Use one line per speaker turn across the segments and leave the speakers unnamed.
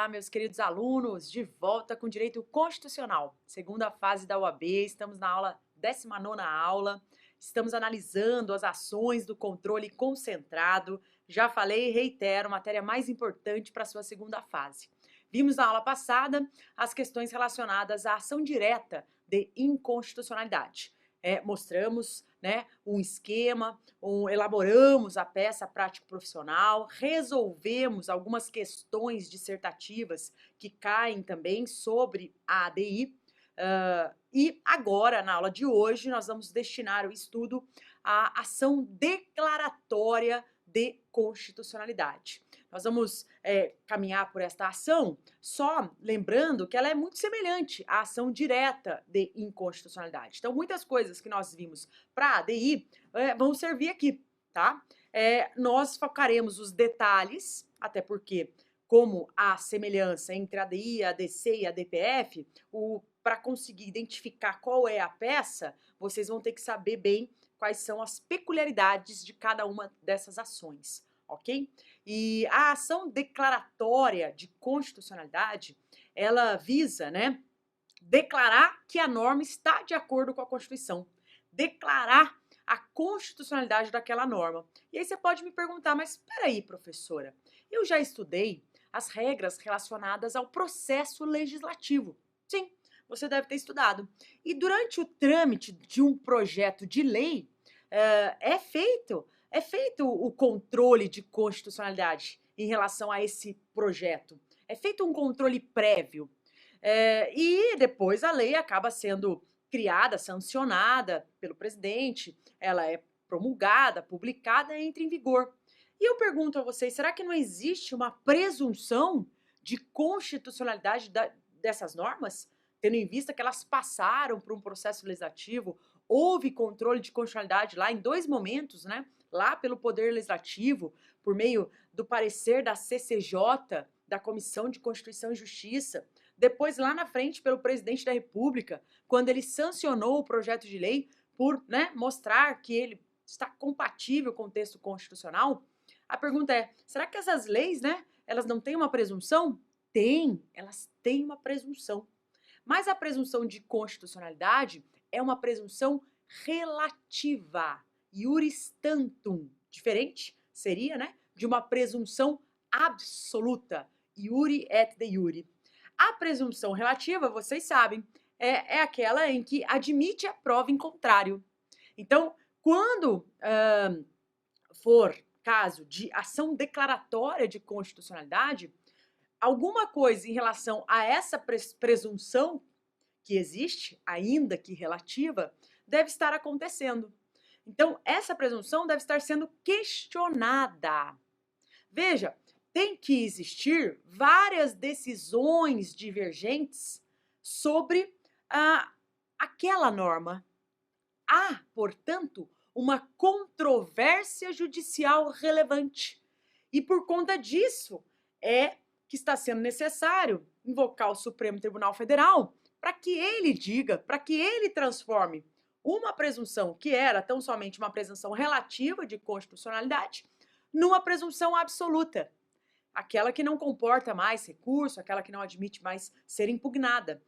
Olá, meus queridos alunos, de volta com Direito Constitucional, segunda fase da OAB, estamos na aula 19ª aula, estamos analisando as ações do controle concentrado, já falei e reitero, matéria mais importante para a sua segunda fase. Vimos na aula passada as questões relacionadas à ação direta de inconstitucionalidade. Mostramos, um esquema, elaboramos a peça prático-profissional, resolvemos algumas questões dissertativas que caem também sobre a ADI. E agora, na aula de hoje, nós vamos destinar o estudo à ação declaratória de constitucionalidade. Nós vamos caminhar por esta ação, só lembrando que ela é muito semelhante à ação direta de inconstitucionalidade. Então, muitas coisas que nós vimos para a ADI vão servir aqui, tá? Nós focaremos os detalhes, até porque, como há semelhança entre a ADI, a ADC e a DPF, para conseguir identificar qual é a peça, vocês vão ter que saber bem quais são as peculiaridades de cada uma dessas ações, ok? E a ação declaratória de constitucionalidade, ela visa, declarar que a norma está de acordo com a Constituição, declarar a constitucionalidade daquela norma. E aí você pode me perguntar, mas espera aí, professora, eu já estudei as regras relacionadas ao processo legislativo. Sim, você deve ter estudado. E durante o trâmite de um projeto de lei, é feito o controle de constitucionalidade em relação a esse projeto. É feito um controle prévio. E depois a lei acaba sendo criada, sancionada pelo presidente, ela é promulgada, publicada e entra em vigor. E eu pergunto a vocês, será que não existe uma presunção de constitucionalidade dessas normas? Tendo em vista que elas passaram por um processo legislativo, houve controle de constitucionalidade lá em dois momentos, lá pelo Poder Legislativo, por meio do parecer da CCJ, da Comissão de Constituição e Justiça, depois lá na frente pelo Presidente da República, quando ele sancionou o projeto de lei por mostrar que ele está compatível com o texto constitucional. A pergunta é, será que essas leis, elas não têm uma presunção? Tem, elas têm uma presunção. Mas a presunção de constitucionalidade é uma presunção relativa, iuris tantum. Diferente seria, de uma presunção absoluta, iuri et de iure. A presunção relativa, vocês sabem, é aquela em que admite a prova em contrário. Então, quando for caso de ação declaratória de constitucionalidade, alguma coisa em relação a essa presunção que existe, ainda que relativa, deve estar acontecendo. Então, essa presunção deve estar sendo questionada. Veja, tem que existir várias decisões divergentes sobre aquela norma. Há, portanto, uma controvérsia judicial relevante. E por conta disso, que está sendo necessário invocar o Supremo Tribunal Federal para que ele diga, para que ele transforme uma presunção que era tão somente uma presunção relativa de constitucionalidade numa presunção absoluta, aquela que não comporta mais recurso, aquela que não admite mais ser impugnada.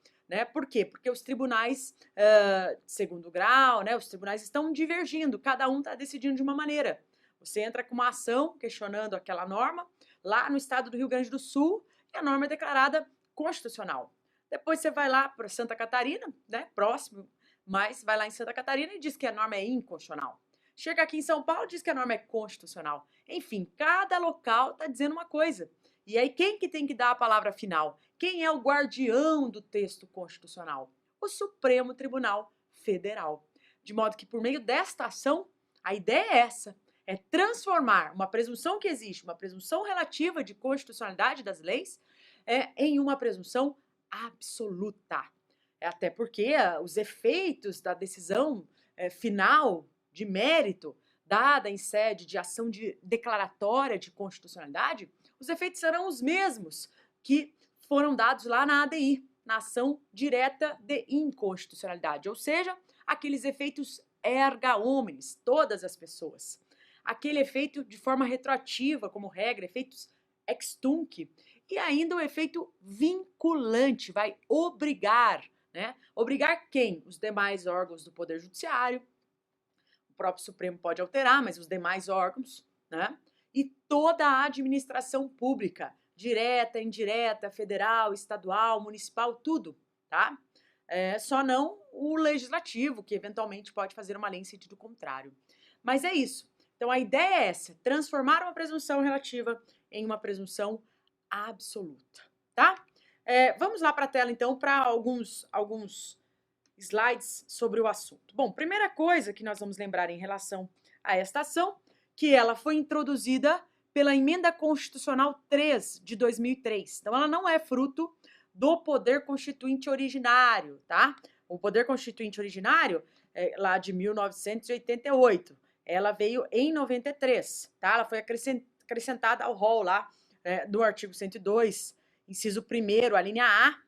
Por quê? Porque os tribunais de segundo grau, os tribunais estão divergindo, cada um está decidindo de uma maneira. Você entra com uma ação questionando aquela norma, lá no estado do Rio Grande do Sul, e a norma é declarada constitucional. Depois você vai lá para Santa Catarina, próximo, mas vai lá em Santa Catarina e diz que a norma é inconstitucional. Chega aqui em São Paulo e diz que a norma é constitucional. Enfim, cada local está dizendo uma coisa. E aí quem que tem que dar a palavra final? Quem é o guardião do texto constitucional? O Supremo Tribunal Federal. De modo que por meio desta ação, a ideia é essa, é transformar uma presunção que existe, uma presunção relativa de constitucionalidade das leis, em uma presunção absoluta. Até porque os efeitos da decisão final de mérito dada em sede de ação declaratória de constitucionalidade, os efeitos serão os mesmos que foram dados lá na ADI, na ação direta de inconstitucionalidade, ou seja, aqueles efeitos erga omnes, todas as pessoas. Aquele efeito de forma retroativa, como regra, efeitos ex tunc, E ainda o efeito vinculante, vai obrigar, né? Obrigar quem? Os demais órgãos do Poder Judiciário, o próprio Supremo pode alterar, mas os demais órgãos, né? E toda a administração pública, direta, indireta, federal, estadual, municipal, tudo, tá? Só não o legislativo, que eventualmente pode fazer uma lei em sentido contrário. Mas é isso. Então a ideia é essa: transformar uma presunção relativa em uma presunção absoluta, tá? Vamos lá para a tela então para alguns slides sobre o assunto. Bom, primeira coisa que nós vamos lembrar em relação a esta ação, que ela foi introduzida pela Emenda Constitucional 3 de 2003. Então ela não é fruto do poder constituinte originário, tá? O poder constituinte originário é lá de 1988. Ela veio em 93, tá? Ela foi acrescentada ao rol lá do artigo 102, inciso 1º, a linha A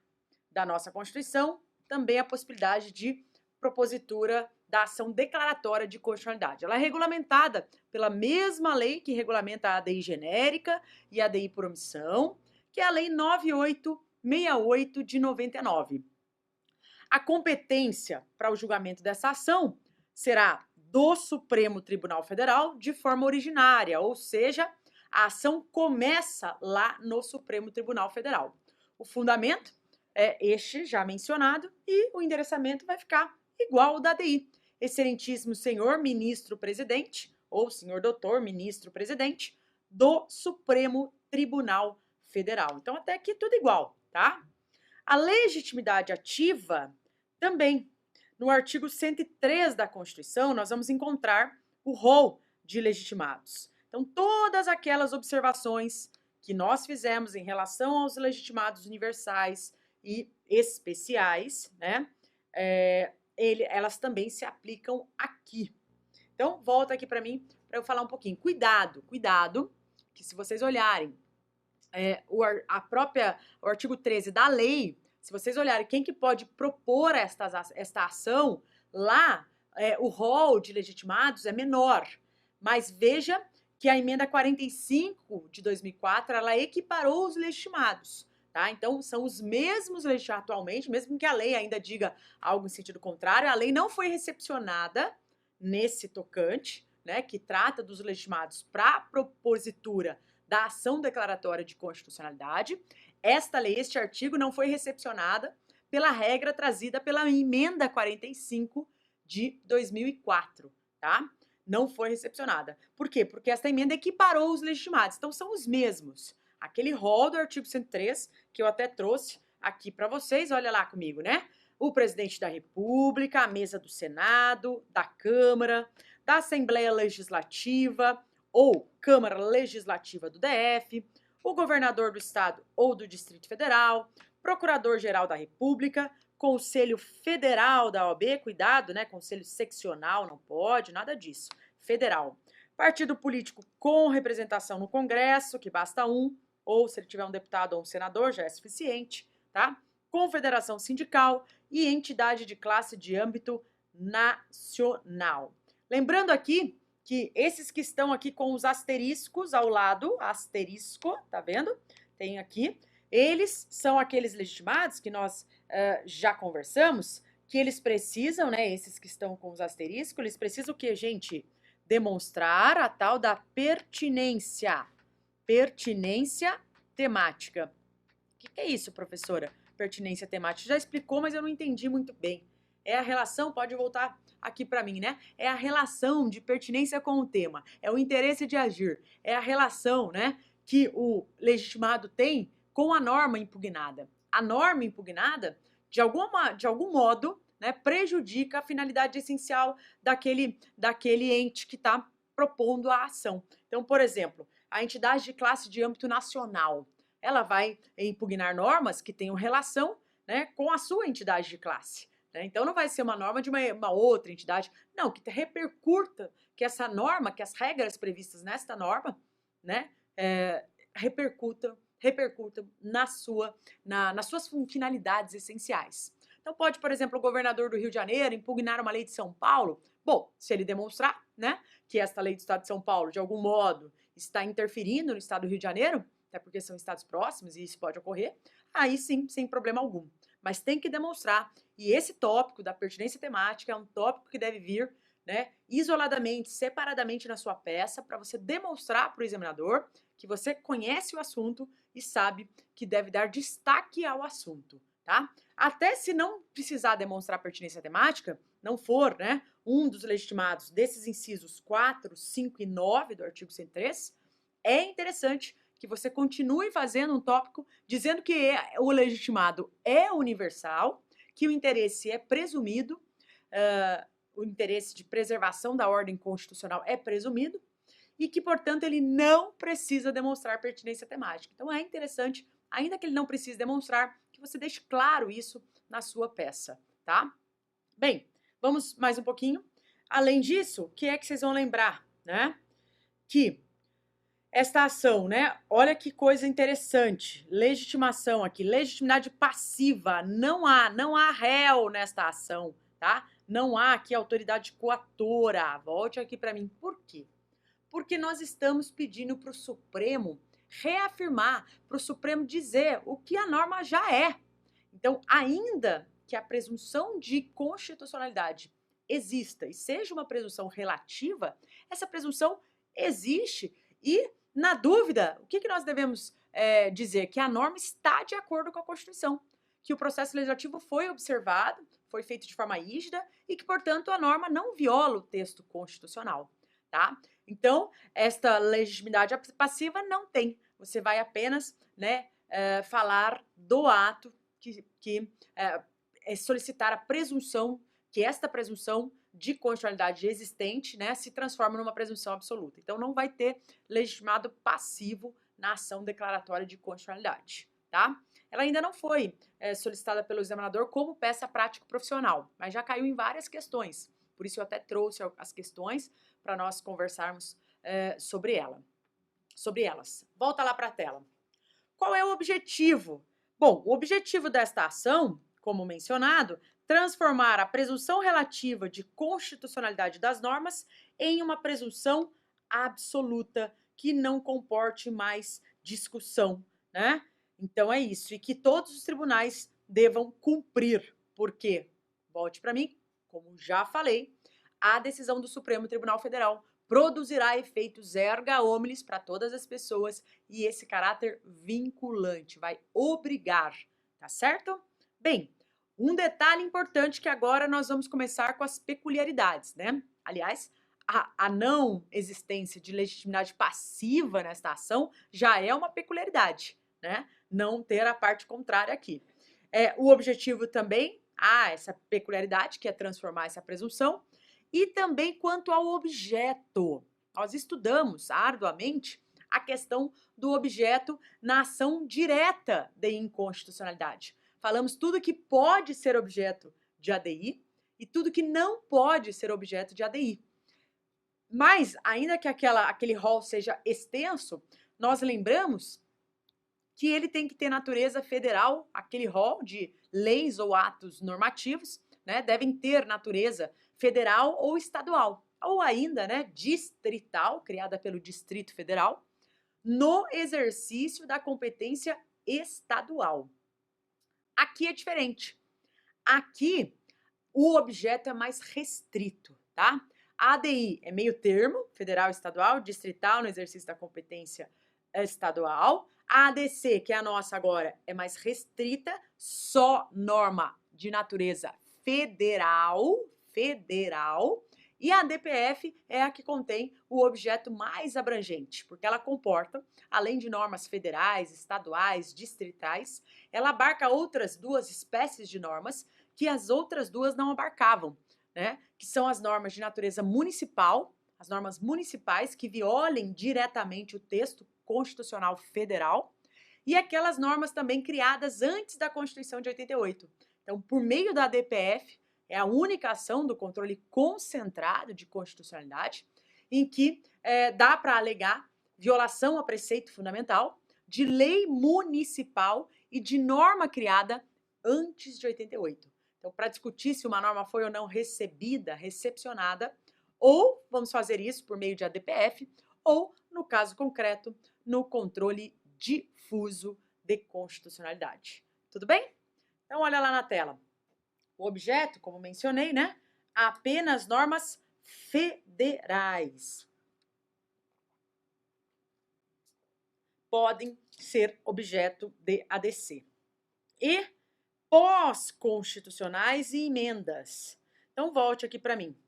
da nossa Constituição, também a possibilidade de propositura da ação declaratória de constitucionalidade. Ela é regulamentada pela mesma lei que regulamenta a ADI genérica e a ADI por omissão, que é a Lei 9868 de 99. A competência para o julgamento dessa ação será do Supremo Tribunal Federal de forma originária, ou seja, a ação começa lá no Supremo Tribunal Federal. O fundamento é este já mencionado e o endereçamento vai ficar igual ao da ADI. Excelentíssimo senhor ministro-presidente, ou senhor doutor ministro-presidente, do Supremo Tribunal Federal. Então, até aqui tudo igual, tá? A legitimidade ativa também. No artigo 103 da Constituição, nós vamos encontrar o rol de legitimados. Então, todas aquelas observações que nós fizemos em relação aos legitimados universais e especiais, né, elas também se aplicam aqui. Então, volta aqui para mim, para eu falar um pouquinho. Cuidado, que se vocês olharem o artigo 13 da lei, se vocês olharem quem que pode propor esta ação, lá o rol de legitimados é menor. Mas veja que a emenda 45 de 2004, ela equiparou os legitimados. Tá? Então, são os mesmos legitimados atualmente, mesmo que a lei ainda diga algo em sentido contrário, a lei não foi recepcionada nesse tocante, né, que trata dos legitimados para propositura da ação declaratória de constitucionalidade. Esta lei, este artigo, não foi recepcionada pela regra trazida pela emenda 45 de 2004, tá? Não foi recepcionada. Por quê? Porque esta emenda equiparou os legitimados. Então, são os mesmos. Aquele rol do artigo 103, que eu até trouxe aqui para vocês, olha lá comigo, né? O presidente da República, a mesa do Senado, da Câmara, da Assembleia Legislativa ou Câmara Legislativa do DF, o governador do Estado ou do Distrito Federal, Procurador-Geral da República, Conselho Federal da OAB, cuidado, né? Conselho seccional não pode, nada disso. Federal. Partido político com representação no Congresso, que basta um, ou se ele tiver um deputado ou um senador, já é suficiente, tá? Confederação sindical e entidade de classe de âmbito nacional. Lembrando aqui que esses que estão aqui com os asteriscos ao lado, asterisco, tá vendo? Tem aqui. Eles são aqueles legitimados que nós já conversamos, que eles precisam, né, esses que estão com os asteriscos, eles precisam o quê, gente? Demonstrar a tal da pertinência. Pertinência temática. O que é isso, professora? Pertinência temática. Já explicou, mas eu não entendi muito bem. É a relação, pode voltar aqui para mim, né? É a relação de pertinência com o tema. É o interesse de agir. É a relação, né, que o legitimado tem com a norma impugnada. A norma impugnada, de algum modo, né, prejudica a finalidade essencial daquele ente que está propondo a ação. Então, por exemplo, a entidade de classe de âmbito nacional, ela vai impugnar normas que tenham relação, né, com a sua entidade de classe. Né? Então, não vai ser uma norma de uma outra entidade, não, que repercuta, que essa norma, que as regras previstas nesta norma, né, repercutam nas suas finalidades essenciais. Então, pode, por exemplo, o governador do Rio de Janeiro impugnar uma lei de São Paulo. Bom, se ele demonstrar, né, que esta lei do Estado de São Paulo, de algum modo, está interferindo no Estado do Rio de Janeiro, até porque são estados próximos e isso pode ocorrer, aí sim, sem problema algum. Mas tem que demonstrar, e esse tópico da pertinência temática é um tópico que deve vir, né, isoladamente, separadamente na sua peça, para você demonstrar para o examinador que você conhece o assunto e sabe que deve dar destaque ao assunto, tá? Até se não precisar demonstrar pertinência temática, não for, né, um dos legitimados desses incisos 4, 5 e 9 do artigo 103, é interessante que você continue fazendo um tópico dizendo que o legitimado é universal, que o interesse é presumido, o interesse de preservação da ordem constitucional é presumido, e que, portanto, ele não precisa demonstrar pertinência temática. Então, é interessante, ainda que ele não precise demonstrar, que você deixe claro isso na sua peça, tá? Bem, vamos mais um pouquinho. Além disso, o que é que vocês vão lembrar, né? Que esta ação, né? Olha que coisa interessante. Legitimação aqui, legitimidade passiva. Não há réu nesta ação, tá? Não há aqui autoridade coatora. Volte aqui para mim. Por quê? Porque nós estamos pedindo para o Supremo reafirmar, para o Supremo dizer o que a norma já é. Então, ainda que a presunção de constitucionalidade exista e seja uma presunção relativa, essa presunção existe e, na dúvida, o que nós devemos dizer? Que a norma está de acordo com a Constituição, que o processo legislativo foi observado, foi feito de forma rígida e que, portanto, a norma não viola o texto constitucional, tá? Então, esta legitimidade passiva não tem. Você vai apenas, né, falar do ato que solicitar a presunção, que esta presunção de constitucionalidade existente, né, se transforma numa presunção absoluta. Então, não vai ter legitimado passivo na ação declaratória de constitucionalidade, tá? Ela ainda não foi solicitada pelo examinador como peça prática profissional, mas já caiu em várias questões. Por isso eu até trouxe as questões para nós conversarmos sobre elas. Volta lá para a tela. Qual é o objetivo? Bom, o objetivo desta ação, como mencionado, transformar a presunção relativa de constitucionalidade das normas em uma presunção absoluta que não comporte mais discussão, né? Então é isso, e que todos os tribunais devam cumprir, porque, volte para mim, como já falei, a decisão do Supremo Tribunal Federal produzirá efeitos erga omnes para todas as pessoas e esse caráter vinculante vai obrigar, tá certo? Bem, um detalhe importante que agora nós vamos começar com as peculiaridades, né? Aliás, a não existência de legitimidade passiva nesta ação já é uma peculiaridade, né? Não ter a parte contrária aqui. O objetivo também, essa peculiaridade, que é transformar essa presunção, e também quanto ao objeto. Nós estudamos arduamente a questão do objeto na ação direta de inconstitucionalidade. Falamos tudo que pode ser objeto de ADI e tudo que não pode ser objeto de ADI. Mas, ainda que aquele rol seja extenso, nós lembramos que ele tem que ter natureza federal, aquele rol de leis ou atos normativos, né, devem ter natureza federal ou estadual, ou ainda, né, distrital, criada pelo Distrito Federal, no exercício da competência estadual. Aqui é diferente. Aqui, o objeto é mais restrito, tá? A ADI é meio termo, federal, estadual, distrital, no exercício da competência estadual. A ADC, que é a nossa agora, é mais restrita, só norma de natureza federal, e a DPF é a que contém o objeto mais abrangente, porque ela comporta, além de normas federais, estaduais, distritais, ela abarca outras duas espécies de normas que as outras duas não abarcavam, né? Que são as normas de natureza municipal, as normas municipais que violem diretamente o texto constitucional federal, e aquelas normas também criadas antes da Constituição de 88. Então, por meio da DPF, é a única ação do controle concentrado de constitucionalidade em que dá para alegar violação a preceito fundamental, de lei municipal e de norma criada antes de 88. Então, para discutir se uma norma foi ou não recebida, recepcionada, ou vamos fazer isso por meio de ADPF, ou, no caso concreto, no controle difuso de constitucionalidade. Tudo bem? Então, olha lá na tela. O objeto, como mencionei, né? Apenas normas federais podem ser objeto de ADC. E pós-constitucionais e emendas. Então, volte aqui para mim.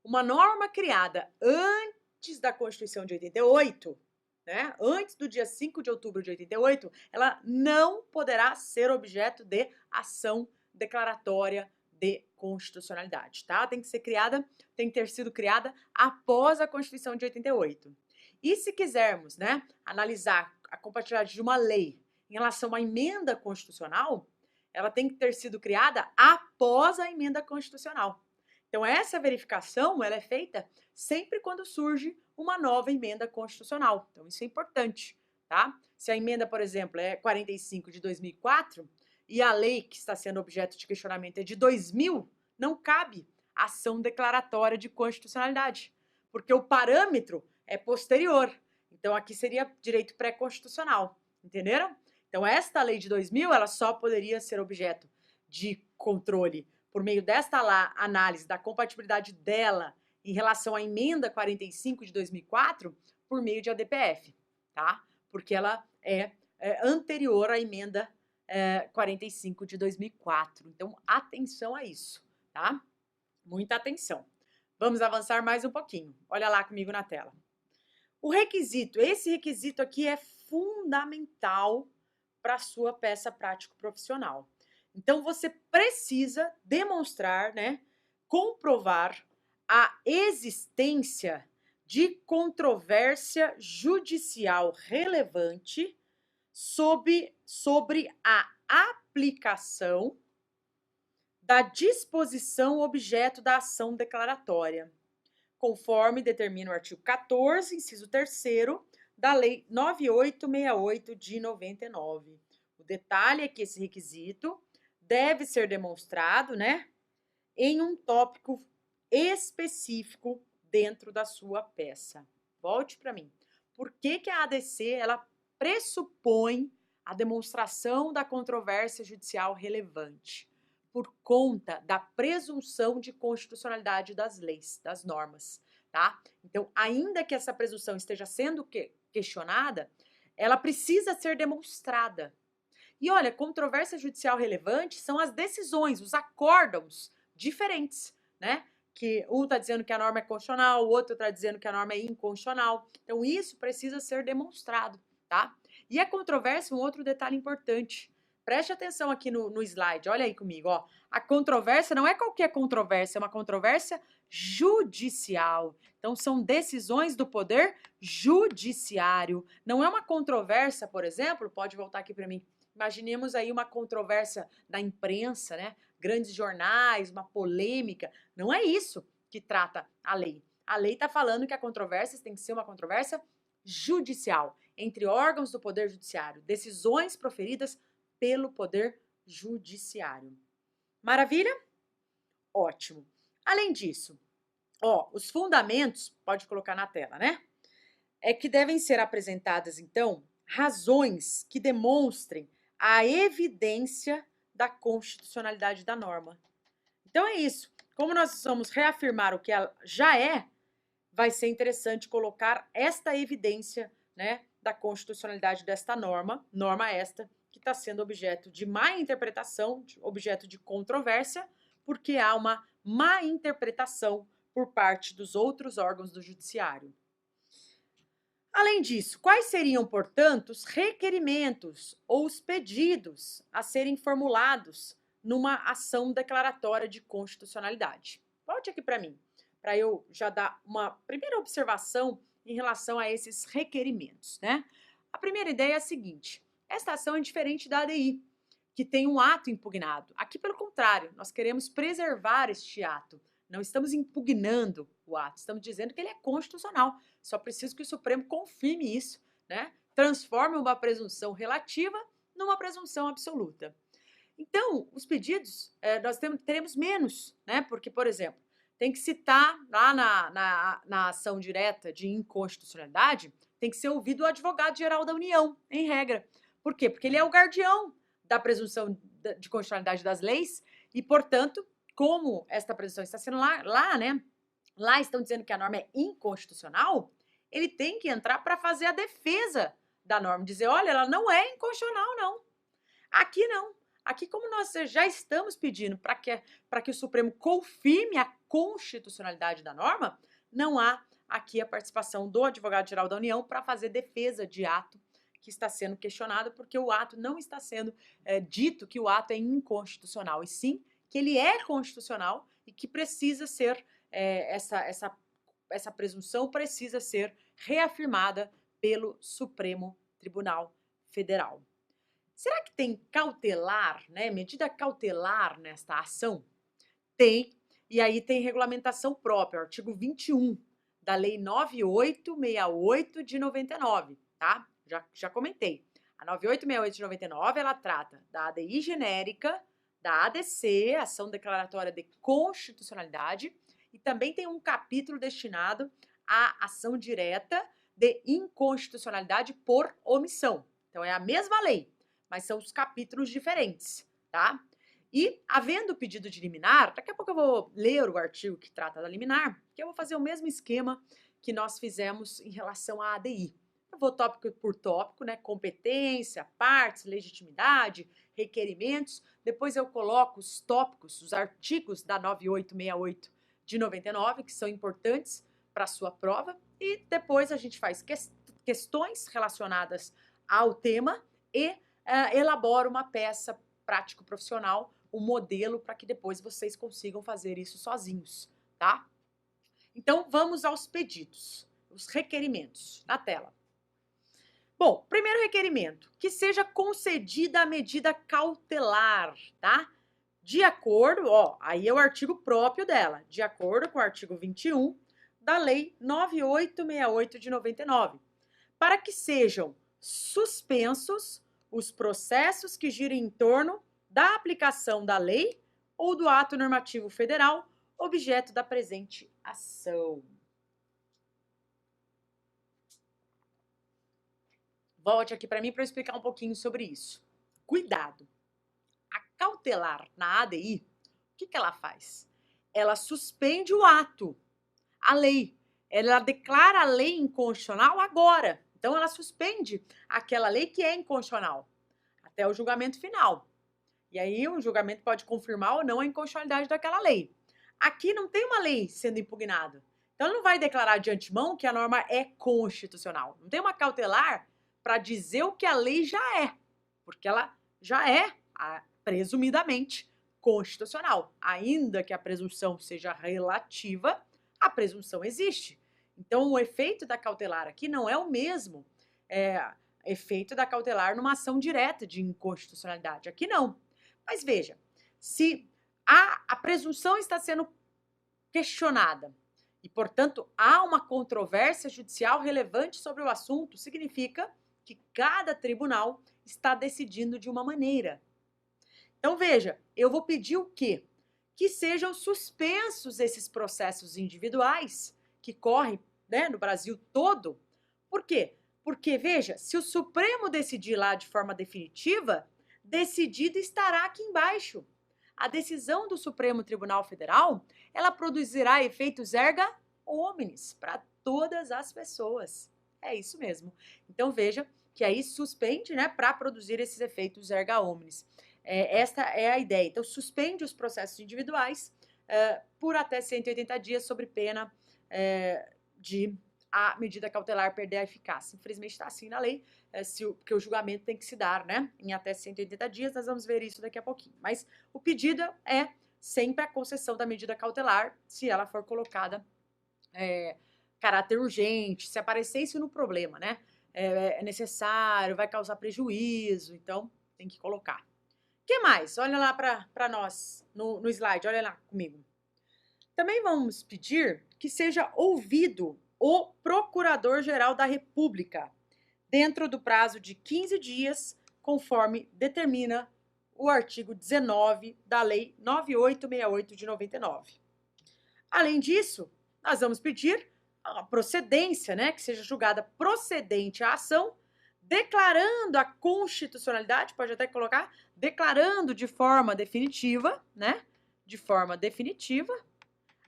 Uma norma criada antes da Constituição de 88, né, antes do dia 5 de outubro de 88, ela não poderá ser objeto de ação declaratória de constitucionalidade, tá? Tem que ter sido criada após a Constituição de 88. E se quisermos, né, analisar a compatibilidade de uma lei em relação a uma emenda constitucional, ela tem que ter sido criada após a emenda constitucional. Então, essa verificação ela é feita sempre quando surge uma nova emenda constitucional. Então, isso é importante, tá? Se a emenda, por exemplo, é 45 de 2004 e a lei que está sendo objeto de questionamento é de 2000, não cabe ação declaratória de constitucionalidade, porque o parâmetro é posterior. Então, aqui seria direito pré-constitucional, entenderam? Então, esta lei de 2000, ela só poderia ser objeto de controle por meio desta análise da compatibilidade dela em relação à emenda 45 de 2004, por meio de ADPF, tá? Porque ela é anterior à emenda 45 de 2004. Então, atenção a isso, tá? Muita atenção. Vamos avançar mais um pouquinho. Olha lá comigo na tela. O requisito, esse requisito aqui é fundamental para a sua peça prático-profissional. Então, você precisa demonstrar, né, comprovar a existência de controvérsia judicial relevante sobre a aplicação da disposição objeto da ação declaratória, conforme determina o artigo 14, inciso 3º, da Lei 9868 de 99. O detalhe é que esse requisito deve ser demonstrado, né, em um tópico específico dentro da sua peça. Volte para mim. Por que a ADC ela pressupõe a demonstração da controvérsia judicial relevante? Por conta da presunção de constitucionalidade das leis, das normas, tá? Então, ainda que essa presunção esteja sendo questionada, ela precisa ser demonstrada. E olha, controvérsia judicial relevante são as decisões, os acórdãos diferentes, né? Que um está dizendo que a norma é constitucional, o outro está dizendo que a norma é inconstitucional. Então, isso precisa ser demonstrado, tá? E a controvérsia, um outro detalhe importante. Preste atenção aqui no slide, olha aí comigo, ó. A controvérsia não é qualquer controvérsia, é uma controvérsia judicial. Então, são decisões do poder judiciário. Não é uma controvérsia, por exemplo, pode voltar aqui para mim. Imaginemos aí uma controvérsia da imprensa, né? Grandes jornais, uma polêmica. Não é isso que trata a lei. A lei está falando que a controvérsia tem que ser uma controvérsia judicial, entre órgãos do Poder Judiciário, decisões proferidas pelo Poder Judiciário. Maravilha? Ótimo. Além disso, ó, os fundamentos, pode colocar na tela, né? É que devem ser apresentadas, então, razões que demonstrem a evidência da constitucionalidade da norma. Então é isso. Como nós vamos reafirmar o que ela já é, vai ser interessante colocar esta evidência, né, da constitucionalidade desta norma esta que está sendo objeto de má interpretação, objeto de controvérsia, porque há uma má interpretação por parte dos outros órgãos do judiciário. Além disso, quais seriam, portanto, os requerimentos ou os pedidos a serem formulados numa ação declaratória de constitucionalidade? Volte aqui para mim, para eu já dar uma primeira observação em relação a esses requerimentos, né? A primeira ideia é a seguinte: esta ação é diferente da ADI, que tem um ato impugnado. Aqui, pelo contrário, nós queremos preservar este ato. Não estamos impugnando o ato, estamos dizendo que ele é constitucional. Só preciso que o Supremo confirme isso, né? Transforme uma presunção relativa numa presunção absoluta. Então, os pedidos, nós teremos menos, né? Porque, por exemplo, tem que citar lá na ação direta de inconstitucionalidade, tem que ser ouvido o advogado-geral da União, em regra. Por quê? Porque ele é o guardião da presunção de constitucionalidade das leis e, portanto, como esta presunção está sendo lá estão dizendo que a norma é inconstitucional, ele tem que entrar para fazer a defesa da norma, dizer, olha, ela não é inconstitucional, não. Aqui não. Aqui, como nós já estamos pedindo para que o Supremo confirme a constitucionalidade da norma, não há aqui a participação do advogado-geral da União para fazer defesa de ato que está sendo questionado, porque o ato não está sendo dito que o ato é inconstitucional, e sim que ele é constitucional e que precisa ser, essa presunção precisa ser reafirmada pelo Supremo Tribunal Federal. Será que tem cautelar, né, medida cautelar nesta ação? Tem, e aí tem regulamentação própria, artigo 21 da Lei 9868 de 99, tá? Já comentei. A 9868 de 99, ela trata da ADI genérica, da ADC, Ação Declaratória de Constitucionalidade, e também tem um capítulo destinado à ação direta de inconstitucionalidade por omissão. Então, é a mesma lei, mas são os capítulos diferentes, tá? E, havendo pedido de liminar, daqui a pouco eu vou ler o artigo que trata da liminar, que eu vou fazer o mesmo esquema que nós fizemos em relação à ADI. Eu vou tópico por tópico, né? Competência, partes, legitimidade, requerimentos. Depois eu coloco os tópicos, os artigos da 9868 de 99, que são importantes para a sua prova. E depois a gente faz questões relacionadas ao tema e elabora uma peça prático-profissional, um modelo para que depois vocês consigam fazer isso sozinhos, tá? Então, vamos aos pedidos, os requerimentos na tela. Bom, primeiro requerimento, que seja concedida a medida cautelar, tá? De acordo, aí é o artigo próprio dela, de acordo com o artigo 21 da Lei 9868 de 99, para que sejam suspensos os processos que girem em torno da aplicação da lei ou do ato normativo federal objeto da presente ação. Volte aqui para mim para eu explicar um pouquinho sobre isso. Cuidado! A cautelar na ADI, o que ela faz? Ela suspende o ato, a lei. Ela declara a lei inconstitucional agora. Então, ela suspende aquela lei que é inconstitucional até o julgamento final. E aí, o julgamento pode confirmar ou não a inconstitucionalidade daquela lei. Aqui não tem uma lei sendo impugnada. Então, ela não vai declarar de antemão que a norma é constitucional. Não tem uma cautelar para dizer o que a lei já é, porque ela já é, presumidamente, constitucional. Ainda que a presunção seja relativa, a presunção existe. Então, o efeito da cautelar aqui não é o mesmo efeito da cautelar numa ação direta de inconstitucionalidade. Aqui não. Mas veja, se a presunção está sendo questionada e, portanto, há uma controvérsia judicial relevante sobre o assunto, significa que cada tribunal está decidindo de uma maneira. Então, veja, eu vou pedir o quê? Que sejam suspensos esses processos individuais que correm, né, no Brasil todo. Por quê? Porque, veja, se o Supremo decidir lá de forma definitiva, decidido estará aqui embaixo. A decisão do Supremo Tribunal Federal, ela produzirá efeitos erga omnes para todas as pessoas. É isso mesmo. Então, veja que aí suspende, né, para produzir esses efeitos erga omnes. Esta é a ideia. Então, suspende os processos individuais por até 180 dias, sob pena de a medida cautelar perder a eficácia. Infelizmente, está assim na lei, porque o julgamento tem que se dar, né, em até 180 dias. Nós vamos ver isso daqui a pouquinho. Mas o pedido é sempre a concessão da medida cautelar, se ela for colocada caráter urgente, se aparecer isso no problema, né? É necessário, vai causar prejuízo, então tem que colocar. O que mais? Olha lá para nós, no slide, olha lá comigo. Também vamos pedir que seja ouvido o Procurador-Geral da República, dentro do prazo de 15 dias, conforme determina o artigo 19 da Lei 9868 de 99. Além disso, nós vamos pedir a procedência, né, que seja julgada procedente a ação, declarando a constitucionalidade, pode até colocar, declarando de forma definitiva, né, de forma definitiva,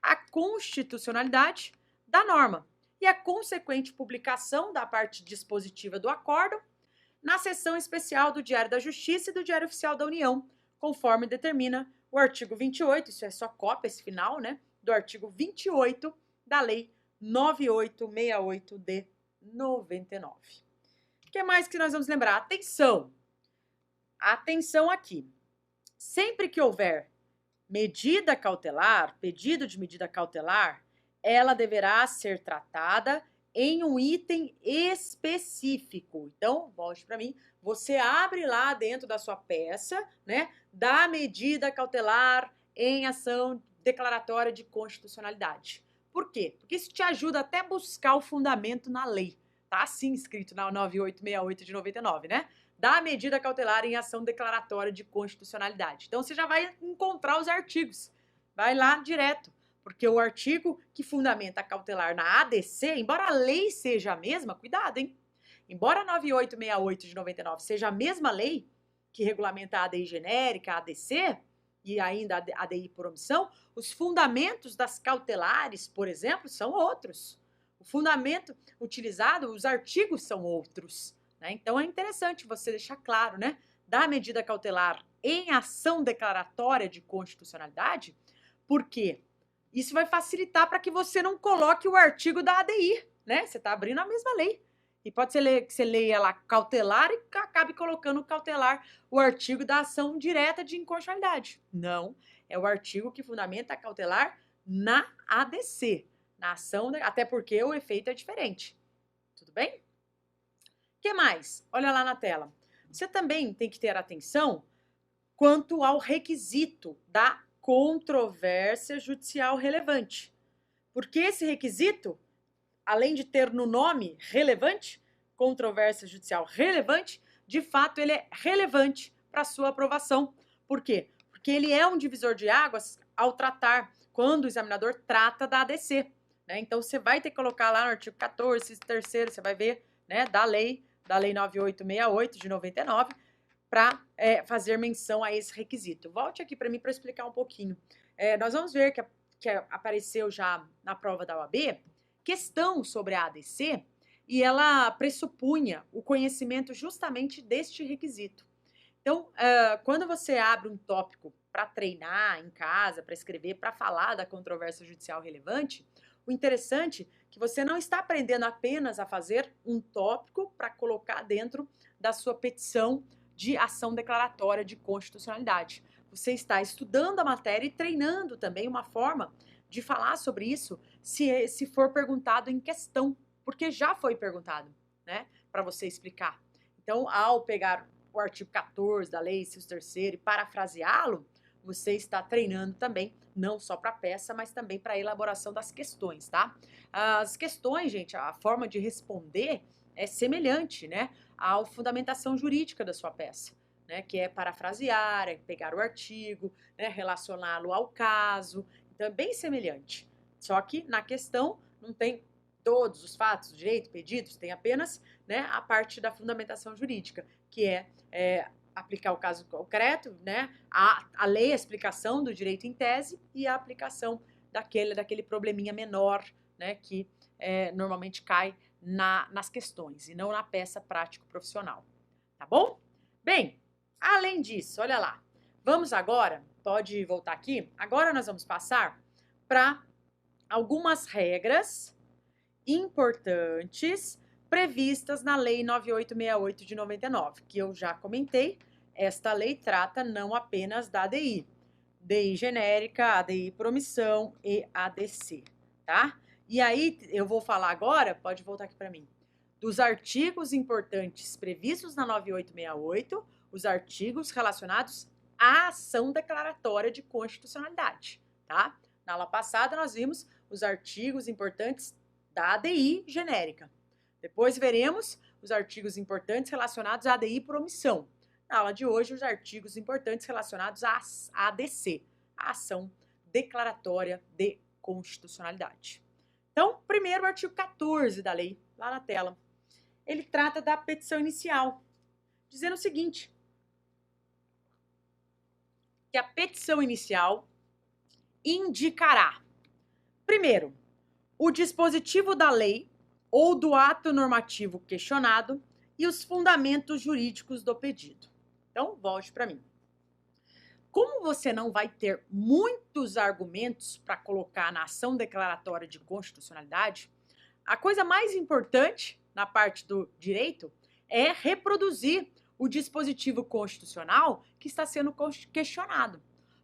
a constitucionalidade da norma e a consequente publicação da parte dispositiva do acórdão na seção especial do Diário da Justiça e do Diário Oficial da União, conforme determina o artigo 28, isso é só cópia esse final, né, do artigo 28 da Lei 9868 de 99. O que mais que nós vamos lembrar? Atenção! Atenção aqui. Sempre que houver medida cautelar, pedido de medida cautelar, ela deverá ser tratada em um item específico. Então, volte para mim, você abre lá dentro da sua peça, né, da medida cautelar em ação declaratória de constitucionalidade. Por quê? Porque isso te ajuda até a buscar o fundamento na lei. Tá assim escrito na 9868 de 99, né? Da medida cautelar em ação declaratória de constitucionalidade. Então, você já vai encontrar os artigos. Vai lá direto. Porque o artigo que fundamenta a cautelar na ADC, embora a lei seja a mesma, cuidado, hein? Embora a 9868 de 99 seja a mesma lei que regulamenta a ADI genérica, a ADC, e ainda a ADI por omissão, os fundamentos das cautelares, por exemplo, são outros. O fundamento utilizado, os artigos são outros. Né? Então, é interessante você deixar claro, né? Da medida cautelar em ação declaratória de constitucionalidade, porque isso vai facilitar para que você não coloque o artigo da ADI, né? Você está abrindo a mesma lei. E pode ser que você leia lá cautelar e acabe colocando cautelar o artigo da ação direta de inconstitucionalidade. Não, é o artigo que fundamenta a cautelar na ADC, na ação, até porque o efeito é diferente. Tudo bem? O que mais? Olha lá na tela. Você também tem que ter atenção quanto ao requisito da controvérsia judicial relevante. Porque esse requisito, além de ter no nome relevante, controvérsia judicial relevante, de fato ele é relevante para sua aprovação. Por quê? Porque ele é um divisor de águas ao tratar, quando o examinador trata da ADC. Né? Então, você vai ter que colocar lá no artigo 14, terceiro, você vai ver, né, da lei 9868 de 99, para fazer menção a esse requisito. Volte aqui para mim para explicar um pouquinho. Nós vamos ver que apareceu já na prova da OAB questão sobre a ADC e ela pressupunha o conhecimento justamente deste requisito. Então, quando você abre um tópico para treinar em casa, para escrever, para falar da controvérsia judicial relevante, o interessante é que você não está aprendendo apenas a fazer um tópico para colocar dentro da sua petição de ação declaratória de constitucionalidade. Você está estudando a matéria e treinando também uma forma de falar sobre isso se for perguntado em questão, porque já foi perguntado, né, para você explicar. Então, ao pegar o artigo 14 da lei, inciso terceiro, e parafraseá-lo, você está treinando também, não só para a peça, mas também para a elaboração das questões, tá? As questões, gente, a forma de responder é semelhante, né, à fundamentação jurídica da sua peça, né, que é parafrasear, é pegar o artigo, né, relacioná-lo ao caso, então é bem semelhante. Só que na questão não tem todos os fatos, direito, pedidos, tem apenas, né, a parte da fundamentação jurídica, que é aplicar o caso concreto, né, a lei, a explicação do direito em tese e a aplicação daquele probleminha menor, né, que normalmente cai nas questões e não na peça prático-profissional, tá bom? Bem, além disso, olha lá, vamos agora, pode voltar aqui, agora nós vamos passar para algumas regras importantes previstas na Lei 9868 de 99, que eu já comentei. Esta lei trata não apenas da ADI, DI genérica, ADI por omissão e ADC, tá? E aí eu vou falar agora, pode voltar aqui para mim, dos artigos importantes previstos na 9868, os artigos relacionados à ação declaratória de constitucionalidade, tá? Na aula passada nós vimos os artigos importantes da ADI genérica. Depois veremos os artigos importantes relacionados à ADI por omissão. Na aula de hoje, os artigos importantes relacionados à ADC, a ação declaratória de constitucionalidade. Então, primeiro o artigo 14 da lei, lá na tela. Ele trata da petição inicial, dizendo o seguinte, que a petição inicial indicará, primeiro, o dispositivo da lei ou do ato normativo questionado e os fundamentos jurídicos do pedido. Então, volte para mim. Como você não vai ter muitos argumentos para colocar na ação declaratória de constitucionalidade, a coisa mais importante na parte do direito é reproduzir o dispositivo constitucional que está sendo questionado.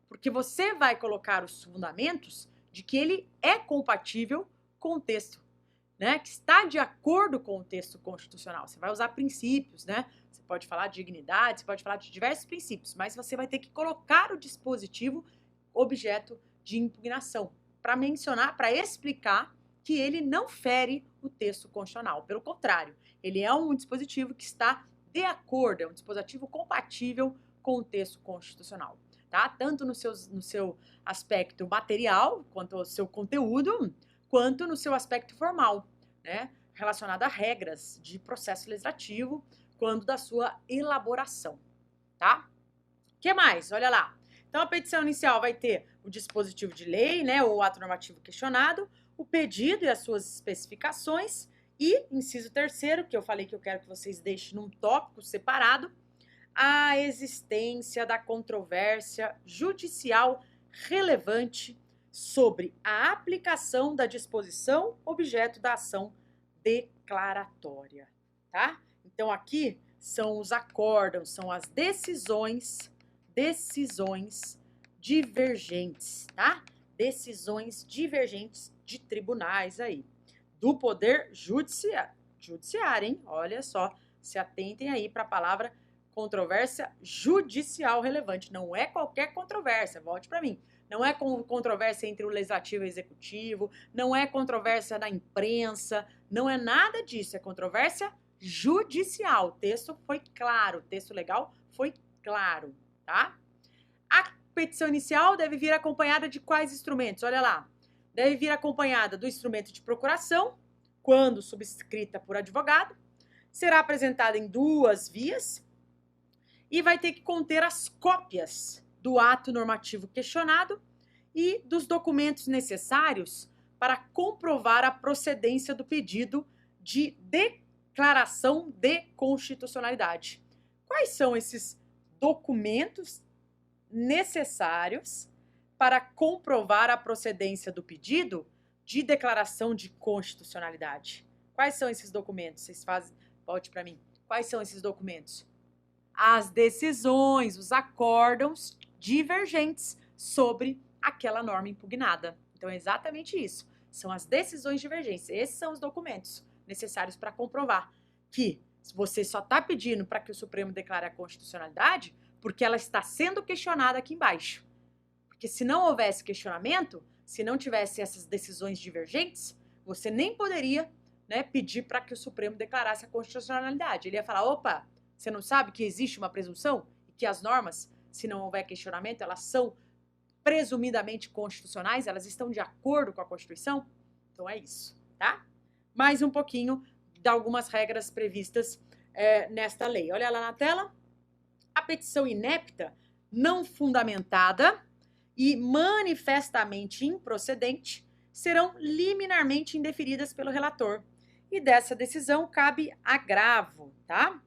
Porque você vai colocar os fundamentos de que ele é compatível com o texto, né? Que está de acordo com o texto constitucional. Você vai usar princípios, né? Você pode falar de dignidade, você pode falar de diversos princípios, mas você vai ter que colocar o dispositivo objeto de impugnação para mencionar, para explicar que ele não fere o texto constitucional. Pelo contrário, ele é um dispositivo que está de acordo, é um dispositivo compatível com o texto constitucional, tá? Tanto no seu aspecto material, quanto ao seu conteúdo, quanto no seu aspecto formal, né? Relacionado a regras de processo legislativo, quando da sua elaboração, tá? O que mais? Olha lá. Então, a petição inicial vai ter o dispositivo de lei, né, ou ato normativo questionado, o pedido e as suas especificações e, inciso terceiro, que eu falei que eu quero que vocês deixem num tópico separado, a existência da controvérsia judicial relevante sobre a aplicação da disposição objeto da ação declaratória, tá? Então, aqui são os acórdãos, são as decisões divergentes, tá? Decisões divergentes de tribunais aí, do poder judiciário, hein? Olha só, se atentem aí para a palavra controvérsia judicial relevante. Não é qualquer controvérsia, volte para mim. Não é controvérsia entre o legislativo e o executivo, não é controvérsia da imprensa, não é nada disso, é controvérsia judicial. O texto foi claro, o texto legal foi claro, tá? A petição inicial deve vir acompanhada de quais instrumentos? Olha lá. Deve vir acompanhada do instrumento de procuração, quando subscrita por advogado, será apresentada em 2 vias e vai ter que conter as cópias do ato normativo questionado e dos documentos necessários para comprovar a procedência do pedido de declaração de constitucionalidade. Quais são esses documentos necessários para comprovar a procedência do pedido de declaração de constitucionalidade? Quais são esses documentos? Vocês fazem, volte para mim. Quais são esses documentos? As decisões, os acórdãos divergentes sobre aquela norma impugnada. Então, é exatamente isso. São as decisões divergentes. Esses são os documentos necessários para comprovar que você só está pedindo para que o Supremo declare a constitucionalidade porque ela está sendo questionada aqui embaixo. Porque se não houvesse questionamento, se não tivesse essas decisões divergentes, você nem poderia, né, pedir para que o Supremo declarasse a constitucionalidade. Ele ia falar, opa, você não sabe que existe uma presunção e que as normas, se não houver questionamento, elas são presumidamente constitucionais, elas estão de acordo com a Constituição? Então é isso, tá? Mais um pouquinho de algumas regras previstas nesta lei. Olha lá na tela. A petição inepta, não fundamentada e manifestamente improcedente serão liminarmente indeferidas pelo relator. E dessa decisão cabe agravo, tá?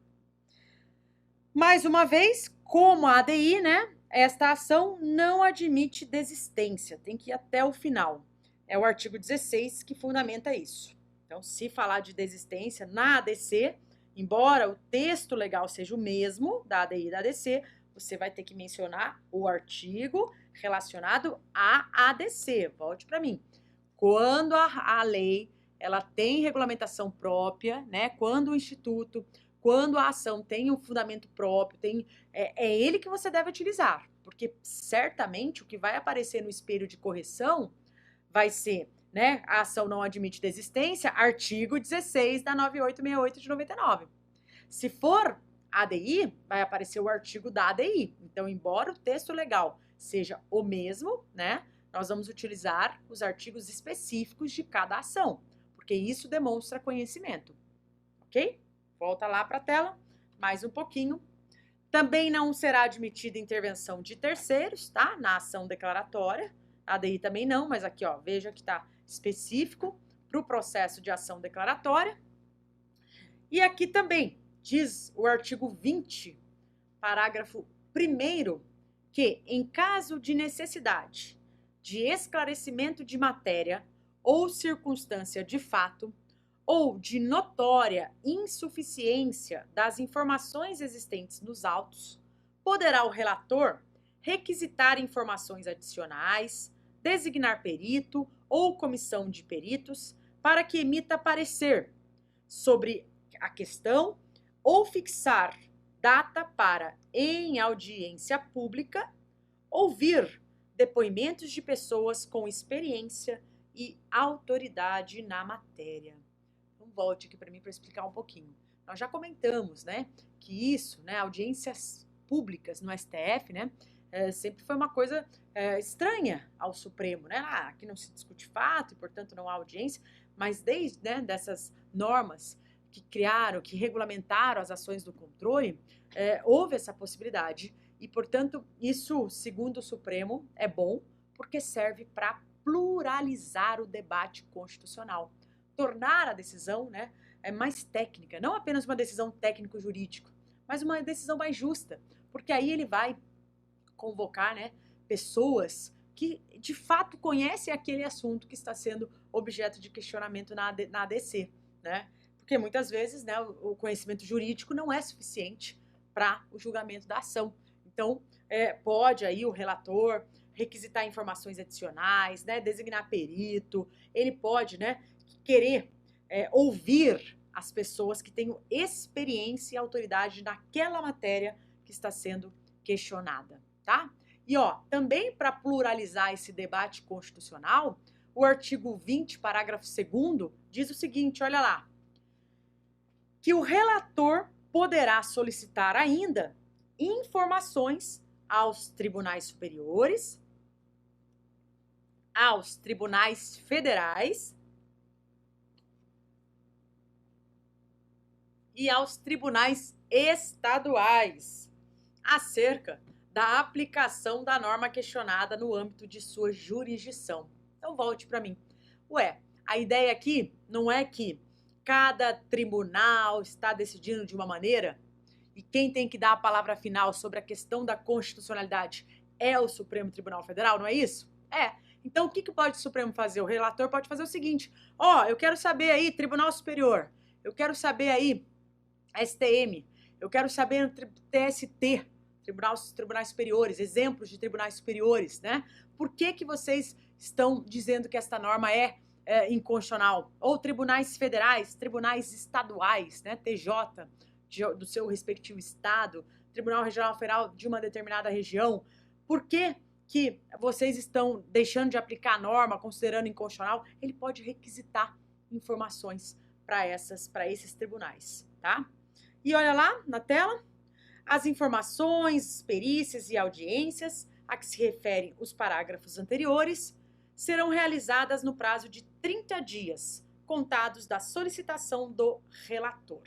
Mais uma vez, como a ADI, né? Esta ação não admite desistência, tem que ir até o final. É o artigo 16 que fundamenta isso. Então, se falar de desistência na ADC, embora o texto legal seja o mesmo da ADI e da ADC, você vai ter que mencionar o artigo relacionado à ADC. Volte para mim. Quando a lei ela tem regulamentação própria, né? Quando o instituto, quando a ação tem um fundamento próprio, é ele que você deve utilizar, porque certamente o que vai aparecer no espelho de correção vai ser, né, a ação não admite desistência, artigo 16 da 9868 de 99. Se for ADI, vai aparecer o artigo da ADI. Então, embora o texto legal seja o mesmo, né, nós vamos utilizar os artigos específicos de cada ação, porque isso demonstra conhecimento, ok? Volta lá para a tela, mais um pouquinho. Também não será admitida intervenção de terceiros, tá? Na ação declaratória. A ADI também não, mas aqui, ó, veja que está específico para o processo de ação declaratória. E aqui também diz o artigo 20, parágrafo 1º, que em caso de necessidade de esclarecimento de matéria ou circunstância de fato, ou de notória insuficiência das informações existentes nos autos, poderá o relator requisitar informações adicionais, designar perito ou comissão de peritos para que emita parecer sobre a questão ou fixar data para, em audiência pública, ouvir depoimentos de pessoas com experiência e autoridade na matéria. Então, volte aqui para mim para explicar um pouquinho. Nós já comentamos, né, que isso, né, audiências públicas no STF, né, sempre foi uma coisa estranha ao Supremo, né? Aqui não se discute fato e, portanto, não há audiência, mas desde, né, dessas normas que criaram, que regulamentaram as ações do controle, houve essa possibilidade e, portanto, isso, segundo o Supremo, é bom porque serve para pluralizar o debate constitucional, tornar a decisão, né, mais técnica, não apenas uma decisão técnico-jurídica, mas uma decisão mais justa, porque aí ele vai convocar, né, pessoas que de fato conhecem aquele assunto que está sendo objeto de questionamento na ADC, né? Porque muitas vezes, né, o conhecimento jurídico não é suficiente para o julgamento da ação. Então, pode aí o relator requisitar informações adicionais, né, designar perito, ele pode, né, querer ouvir as pessoas que tenham experiência e autoridade naquela matéria que está sendo questionada, tá? E, ó, também para pluralizar esse debate constitucional, o artigo 20, parágrafo 2º, diz o seguinte, olha lá, que o relator poderá solicitar ainda informações aos tribunais superiores, aos tribunais federais e aos tribunais estaduais acerca da aplicação da norma questionada no âmbito de sua jurisdição. Então, volte para mim. A ideia aqui não é que cada tribunal está decidindo de uma maneira e quem tem que dar a palavra final sobre a questão da constitucionalidade é o Supremo Tribunal Federal, não é isso? Então, o que pode o Supremo fazer? O relator pode fazer o seguinte, eu quero saber aí, Tribunal Superior, eu quero saber aí, STM, eu quero saber TST, Tribunais Superiores, exemplos de tribunais superiores, né? Por que vocês estão dizendo que esta norma é inconstitucional? Ou tribunais federais, tribunais estaduais, né? TJ, do seu respectivo estado, Tribunal Regional Federal de uma determinada região. Por que vocês estão deixando de aplicar a norma, considerando inconstitucional? Ele pode requisitar informações para esses tribunais, tá? E olha lá na tela, as informações, perícias e audiências a que se referem os parágrafos anteriores serão realizadas no prazo de 30 dias, contados da solicitação do relator.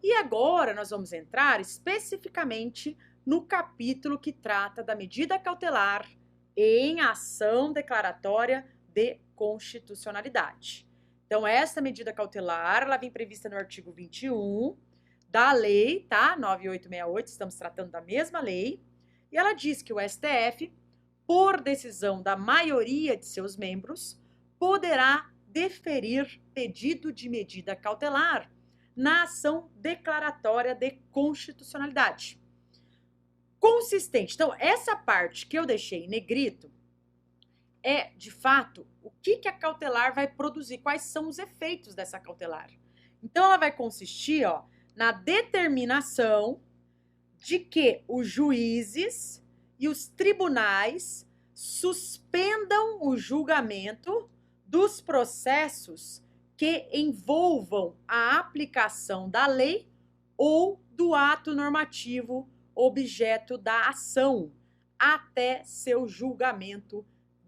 E agora nós vamos entrar especificamente no capítulo que trata da medida cautelar em ação declaratória de constitucionalidade. Então, essa medida cautelar, ela vem prevista no artigo 21 da lei, tá? 9868, estamos tratando da mesma lei, e ela diz que o STF, por decisão da maioria de seus membros, poderá deferir pedido de medida cautelar na ação declaratória de constitucionalidade. Consistente. Então, essa parte que eu deixei em negrito é, de fato, o que a cautelar vai produzir, quais são os efeitos dessa cautelar. Então, ela vai consistir, na determinação de que os juízes e os tribunais suspendam o julgamento dos processos que envolvam a aplicação da lei ou do ato normativo objeto da ação, até seu julgamento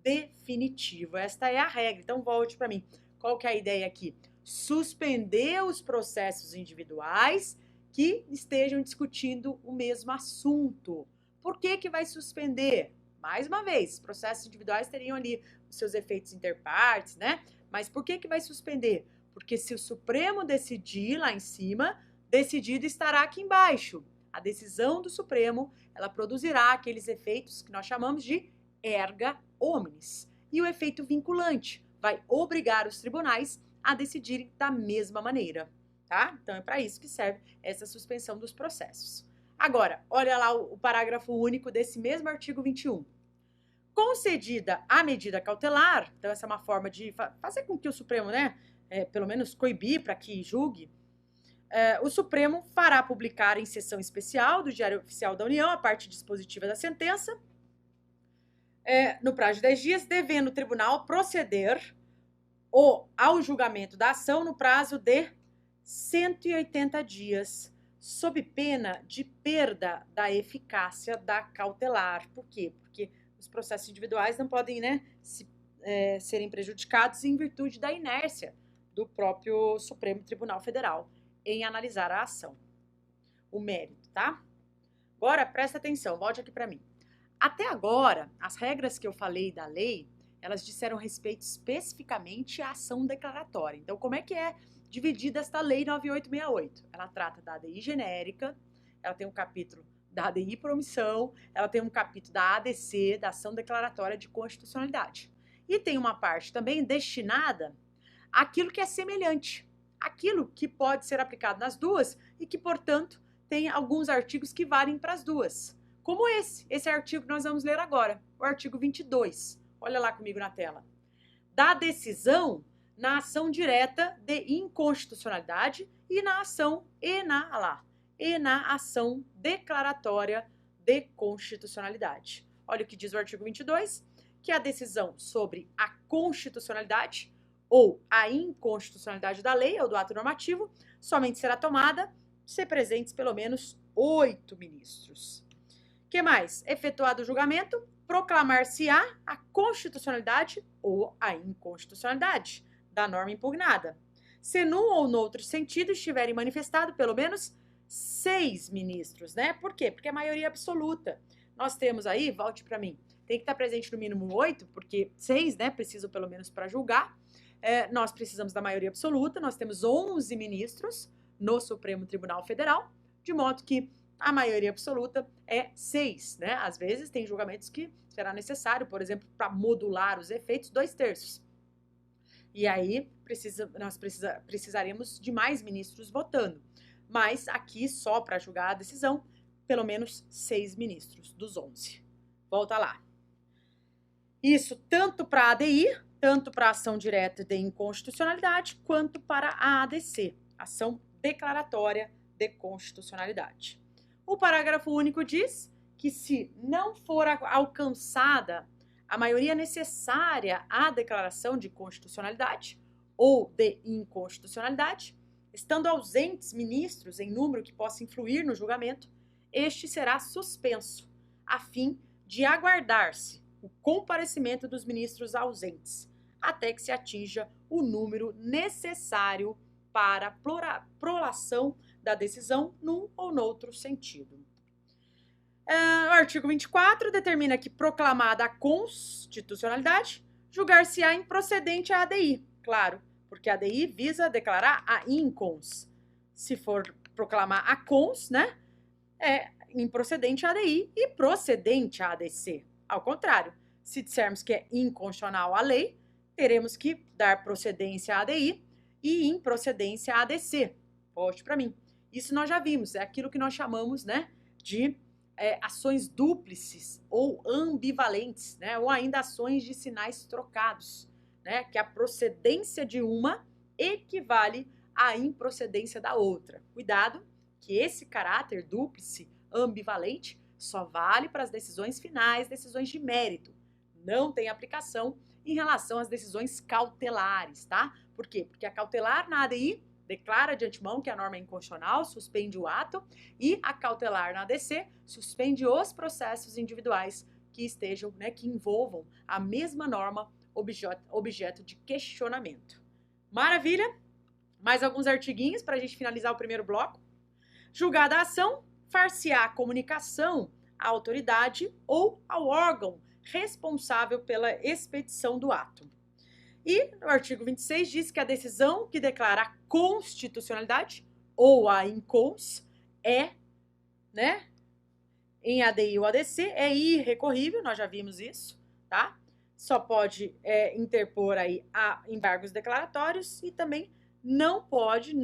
definitivo. Esta é a regra. Então, volte para mim. Qual que é a ideia aqui? Suspender os processos individuais que estejam discutindo o mesmo assunto. Por que que vai suspender? Mais uma vez, processos individuais teriam ali os seus efeitos interpartes, né? Mas por que que vai suspender? Porque se o Supremo decidir lá em cima, decidido estará aqui embaixo. A decisão do Supremo, ela produzirá aqueles efeitos que nós chamamos de erga omnes. E o efeito vinculante vai obrigar os tribunais a decidirem da mesma maneira, tá? Então é para isso que serve essa suspensão dos processos. Agora, olha lá o parágrafo único desse mesmo artigo 21. Concedida a medida cautelar, então essa é uma forma de fazer com que o Supremo, né, pelo menos coibir para que julgue, o Supremo fará publicar em sessão especial do Diário Oficial da União a parte dispositiva da sentença, no prazo de 10 dias, devendo o tribunal proceder ao julgamento da ação no prazo de 180 dias, sob pena de perda da eficácia da cautelar. Por quê? Porque os processos individuais não podem, né, serem prejudicados em virtude da inércia do próprio Supremo Tribunal Federal em analisar a ação, o mérito, tá? Agora, presta atenção, volte aqui para mim. Até agora, as regras que eu falei da lei, elas disseram respeito especificamente à ação declaratória. Então, como é que é dividida esta lei 9868? Ela trata da ADI genérica, ela tem um capítulo da ADI por omissão, ela tem um capítulo da ADC, da ação declaratória de constitucionalidade. E tem uma parte também destinada àquilo que é semelhante, aquilo que pode ser aplicado nas duas e que, portanto, tem alguns artigos que valem para as duas. Como esse artigo que nós vamos ler agora, o artigo 22. Olha lá comigo na tela. Da decisão na ação direta de inconstitucionalidade e na ação e na ação declaratória de constitucionalidade. Olha o que diz o artigo 22, que a decisão sobre a constitucionalidade ou a inconstitucionalidade da lei ou do ato normativo somente será tomada se presentes pelo menos 8 ministros. Que mais? Efetuado o julgamento, proclamar-se-á a constitucionalidade ou a inconstitucionalidade da norma impugnada, se num ou noutro sentido estiverem manifestado pelo menos 6 ministros, né? Por quê? Porque é maioria absoluta. Nós temos aí, volte para mim, tem que estar presente no mínimo 8, porque 6, né, precisam pelo menos para julgar. Nós precisamos da maioria absoluta, nós temos 11 ministros no Supremo Tribunal Federal, de modo que a maioria absoluta é 6, né? Às vezes tem julgamentos que será necessário, por exemplo, para modular os efeitos, 2/3. E aí nós precisaremos de mais ministros votando. Mas aqui, só para julgar a decisão, pelo menos 6 ministros dos 11. Volta lá. Isso tanto para a ADI, tanto para a ação direta de inconstitucionalidade, quanto para a ADC, ação declaratória de constitucionalidade. O parágrafo único diz que se não for alcançada a maioria necessária à declaração de constitucionalidade ou de inconstitucionalidade, estando ausentes ministros em número que possa influir no julgamento, este será suspenso, a fim de aguardar-se o comparecimento dos ministros ausentes, até que se atinja o número necessário para a prolação da decisão num ou noutro sentido. O artigo 24 determina que, proclamada a constitucionalidade, julgar-se-á improcedente a ADI. Claro, porque a ADI visa declarar a incons. Se for proclamar a cons, né, é improcedente a ADI e procedente a ADC. Ao contrário, se dissermos que é inconstitucional a lei, teremos que dar procedência à ADI e improcedência à ADC. Volte para mim. Isso nós já vimos, é aquilo que nós chamamos, né, de ações dúplices ou ambivalentes, né, ou ainda ações de sinais trocados, né, que a procedência de uma equivale à improcedência da outra. Cuidado, que esse caráter dúplice, ambivalente, só vale para as decisões finais, decisões de mérito. Não tem aplicação em relação às decisões cautelares, tá? Por quê? Porque a cautelar na ADI declara de antemão que a norma é inconstitucional, suspende o ato, e a cautelar na ADC suspende os processos individuais que estejam, né, que envolvam a mesma norma objeto de questionamento. Maravilha? Mais alguns artiguinhos para a gente finalizar o primeiro bloco. Julgada a ação, far-se-á a comunicação à autoridade ou ao órgão responsável pela expedição do ato. E o artigo 26 diz que a decisão que declara a constitucionalidade ou a incons é, né, em ADI ou ADC, é irrecorrível, nós já vimos isso, tá? Só pode interpor aí embargos declaratórios e também não pode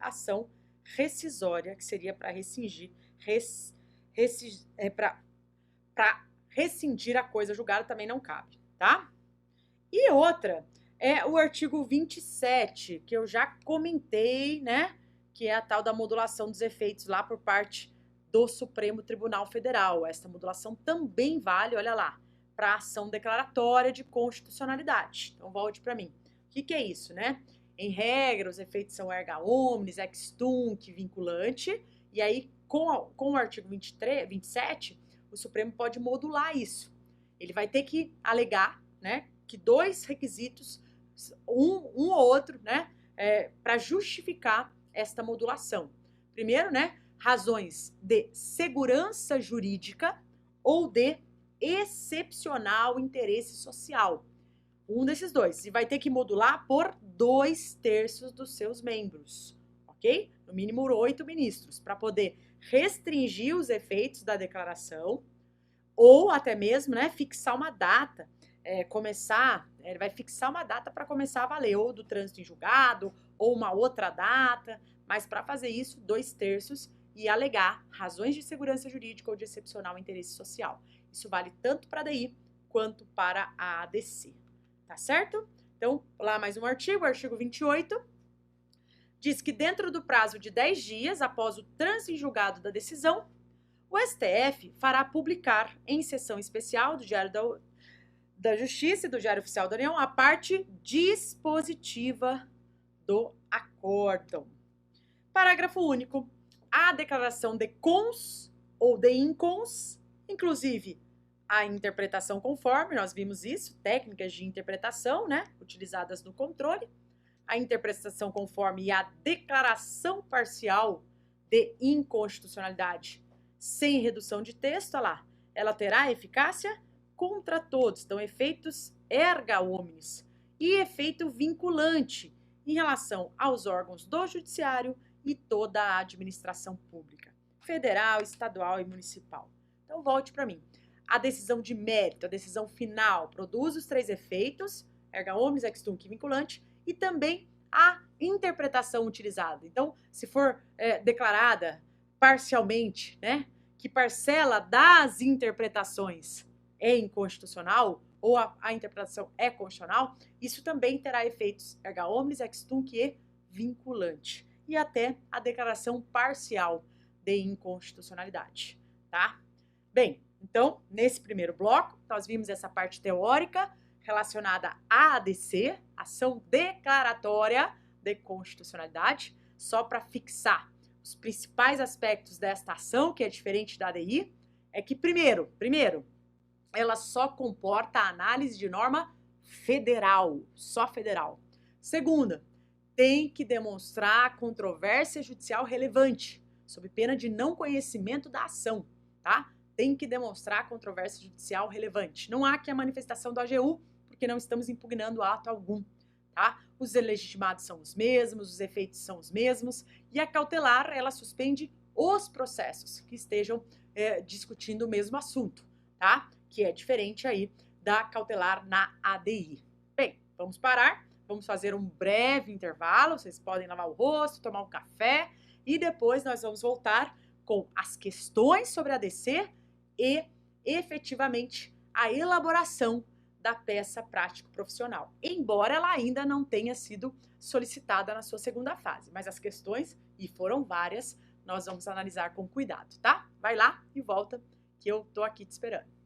ação rescisória, que seria para rescindir, para rescindir a coisa julgada também não cabe, tá? E outra é o artigo 27, que eu já comentei, né? Que é a tal da modulação dos efeitos lá por parte do Supremo Tribunal Federal. Esta modulação também vale, olha lá, para ação declaratória de constitucionalidade. Então, volte para mim. O que é isso, né? Em regra, os efeitos são erga omnes, ex tunc, vinculante, e aí, com o artigo 27, o Supremo pode modular isso. Ele vai ter que alegar, né, que dois requisitos, um ou outro, né, para justificar esta modulação. Primeiro, né, razões de segurança jurídica ou de excepcional interesse social. Um desses dois. E vai ter que modular por 2/3 dos seus membros, ok? No mínimo 8 ministros, para poder restringir os efeitos da declaração ou até mesmo, né, fixar uma data, ele vai fixar uma data para começar a valer, ou do trânsito em julgado, ou uma outra data, mas para fazer isso, 2/3 e alegar razões de segurança jurídica ou de excepcional interesse social. Isso vale tanto para a ADI quanto para a ADC, tá certo? Então, lá mais um artigo, artigo 28, diz que dentro do prazo de 10 dias após o trânsito em julgado da decisão, o STF fará publicar em sessão especial do Diário da Justiça e do Diário Oficial da União a parte dispositiva do acórdão. Parágrafo único. A declaração de cons ou de incons, inclusive a interpretação conforme, nós vimos isso, técnicas de interpretação, né, utilizadas no controle, a interpretação conforme e a declaração parcial de inconstitucionalidade sem redução de texto, olha lá, ela terá eficácia contra todos, então efeitos erga omnes e efeito vinculante em relação aos órgãos do judiciário e toda a administração pública, federal, estadual e municipal. Então volte para mim. A decisão de mérito, a decisão final, produz os 3 efeitos, erga omnes, ex tunc e vinculante, e também a interpretação utilizada. Então, se for declarada parcialmente, né, que parcela das interpretações é inconstitucional ou a interpretação é constitucional, isso também terá efeitos erga omnes, ex tunc e vinculante. E até a declaração parcial de inconstitucionalidade, tá? Bem, então, nesse primeiro bloco, nós vimos essa parte teórica relacionada à ADC, ação declaratória de constitucionalidade, só para fixar os principais aspectos desta ação, que é diferente da ADI, é que, primeiro, ela só comporta a análise de norma federal, só federal. Segunda, tem que demonstrar controvérsia judicial relevante, sob pena de não conhecimento da ação, tá? Tem que demonstrar controvérsia judicial relevante. Não há que a manifestação do AGU, porque não estamos impugnando ato algum, tá? Os legitimados são os mesmos, os efeitos são os mesmos, e a cautelar, ela suspende os processos que estejam discutindo o mesmo assunto, tá? Que é diferente aí da cautelar na ADI. Bem, vamos parar, vamos fazer um breve intervalo, vocês podem lavar o rosto, tomar um café, e depois nós vamos voltar com as questões sobre a ADC e, efetivamente, a elaboração da peça prático-profissional, embora ela ainda não tenha sido solicitada na sua segunda fase, mas as questões, e foram várias, nós vamos analisar com cuidado, tá? Vai lá e volta, que eu tô aqui te esperando.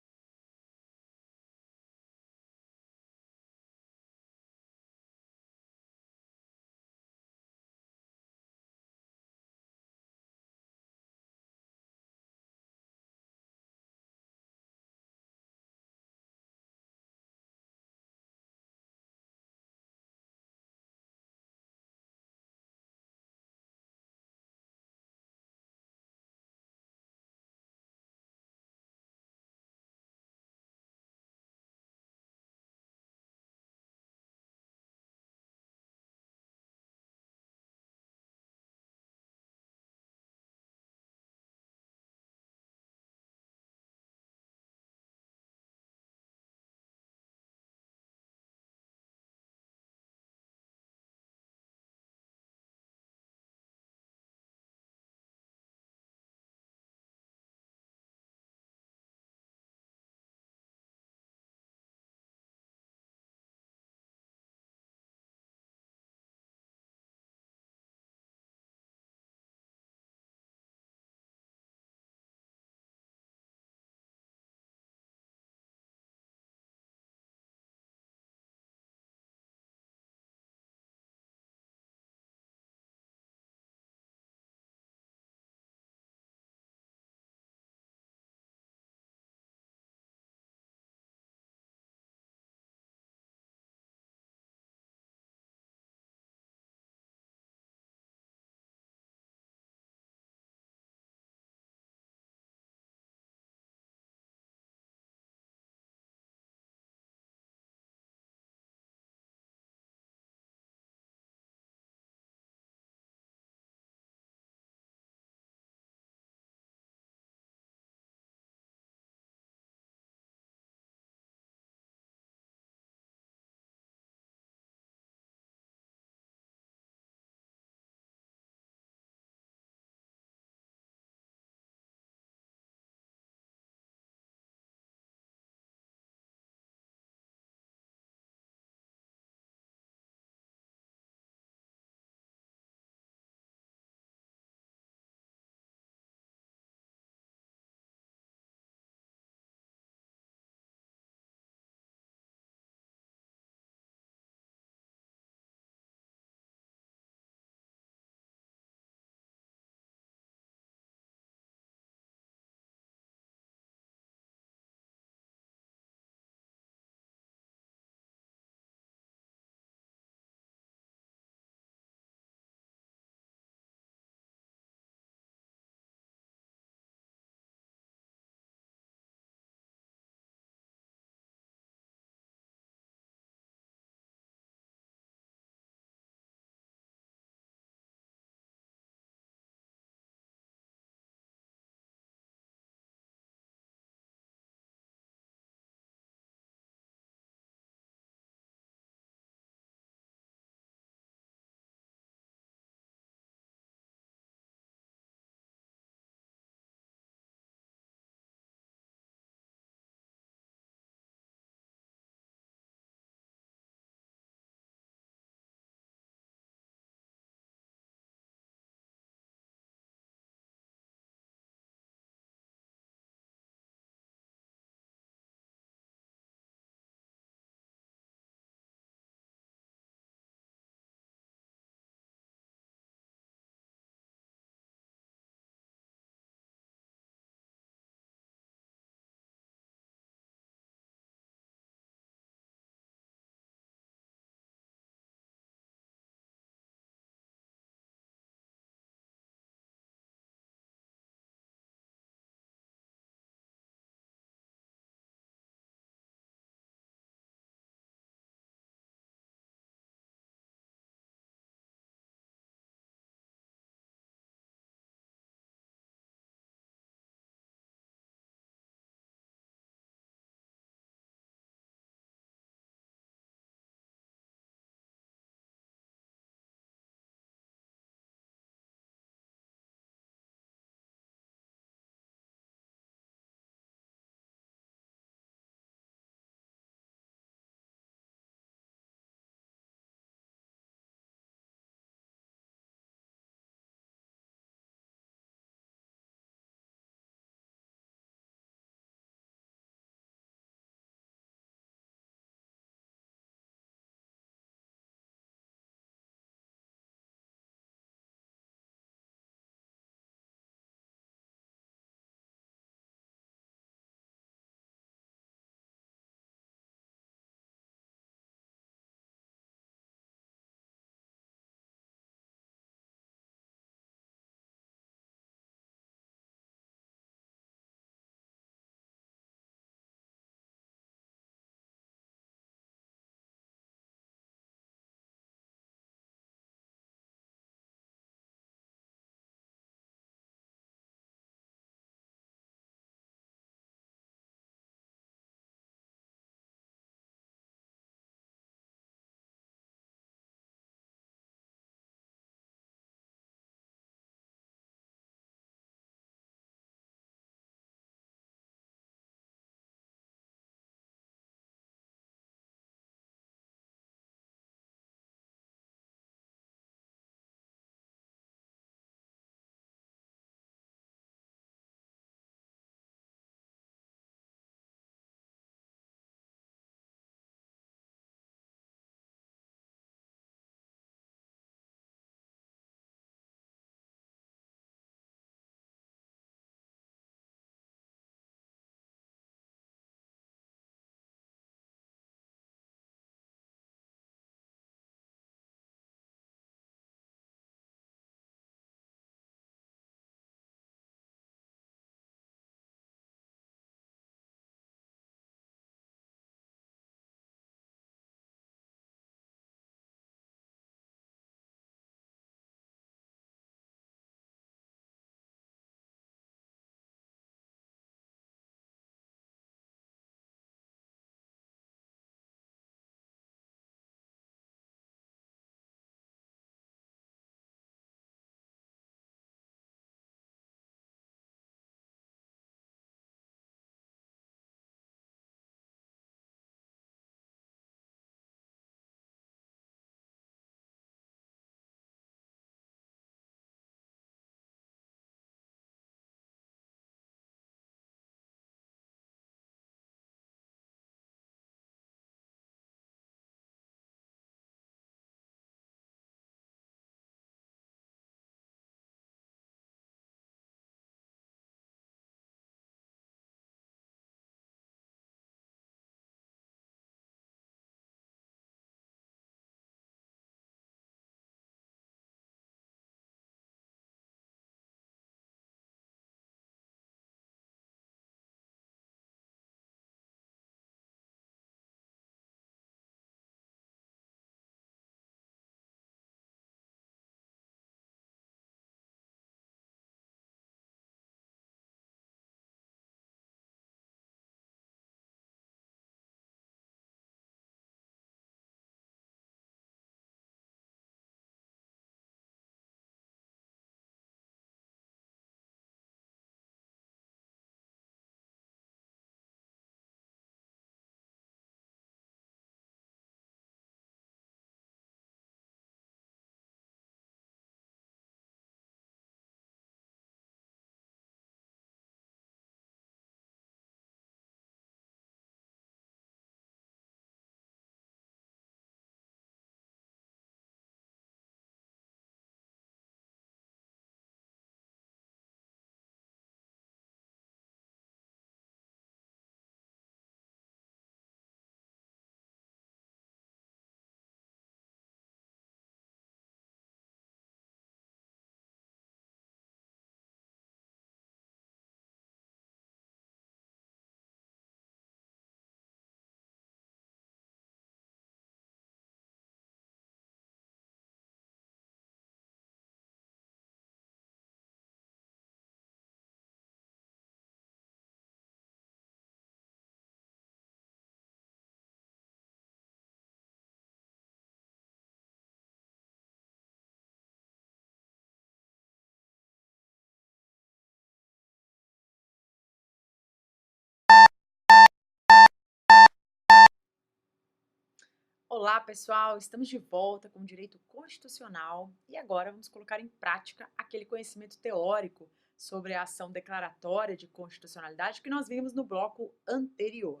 Olá, pessoal! Estamos de volta com o direito constitucional e agora vamos colocar em prática aquele conhecimento teórico sobre a ação declaratória de constitucionalidade que nós vimos no bloco anterior.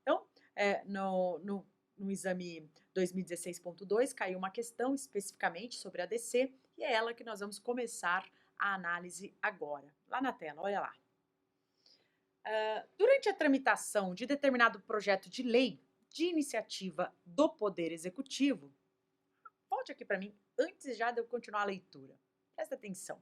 Então, no exame 2016.2 caiu uma questão especificamente sobre a ADC e é ela que nós vamos começar a análise agora. Lá na tela, olha lá. Durante a tramitação de determinado projeto de lei de iniciativa do Poder Executivo, volte aqui para mim, antes já de eu continuar a leitura, presta atenção.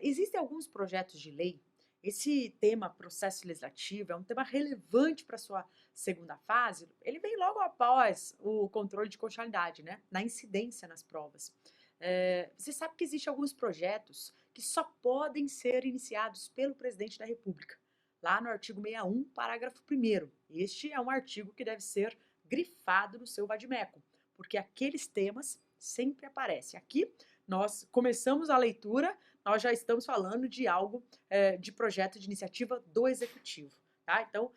Existem alguns projetos de lei, esse tema processo legislativo é um tema relevante para a sua segunda fase, ele vem logo após o controle de constitucionalidade, né, na incidência nas provas. Você sabe que existem alguns projetos que só podem ser iniciados pelo presidente da República, lá no artigo 61, parágrafo 1º. Este é um artigo que deve ser grifado no seu vade-mecum, porque aqueles temas sempre aparecem. Aqui, nós começamos a leitura, nós já estamos falando de algo, de projeto de iniciativa do Executivo, tá? Então,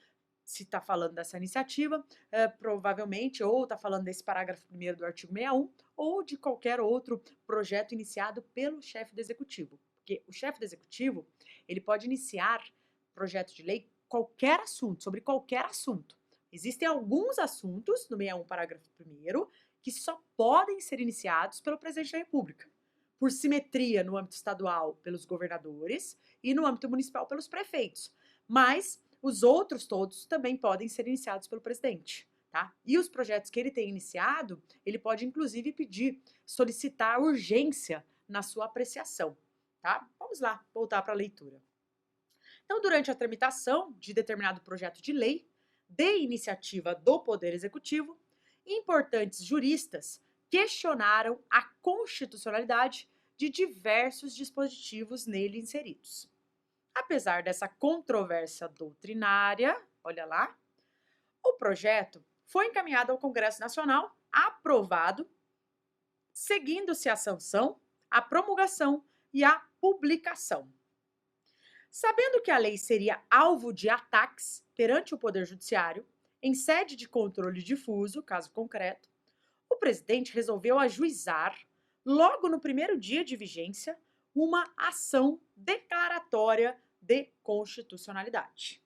se está falando dessa iniciativa, provavelmente, ou está falando desse parágrafo 1º do artigo 61, ou de qualquer outro projeto iniciado pelo chefe do Executivo. Porque o chefe do Executivo, ele pode iniciar projeto de lei, qualquer assunto, sobre qualquer assunto. Existem alguns assuntos, no 61, parágrafo 1º, que só podem ser iniciados pelo presidente da República. Por simetria no âmbito estadual pelos governadores e no âmbito municipal pelos prefeitos. Mas os outros todos também podem ser iniciados pelo presidente, tá? E os projetos que ele tem iniciado, ele pode inclusive pedir, solicitar urgência na sua apreciação, tá? Vamos lá, voltar para a leitura. Então, durante a tramitação de determinado projeto de lei, de iniciativa do Poder Executivo, importantes juristas questionaram a constitucionalidade de diversos dispositivos nele inseridos. Apesar dessa controvérsia doutrinária, olha lá, o projeto foi encaminhado ao Congresso Nacional, aprovado, seguindo-se a sanção, a promulgação e a publicação. Sabendo que a lei seria alvo de ataques perante o Poder Judiciário, em sede de controle difuso, caso concreto, o presidente resolveu ajuizar, logo no primeiro dia de vigência, uma ação declaratória de constitucionalidade.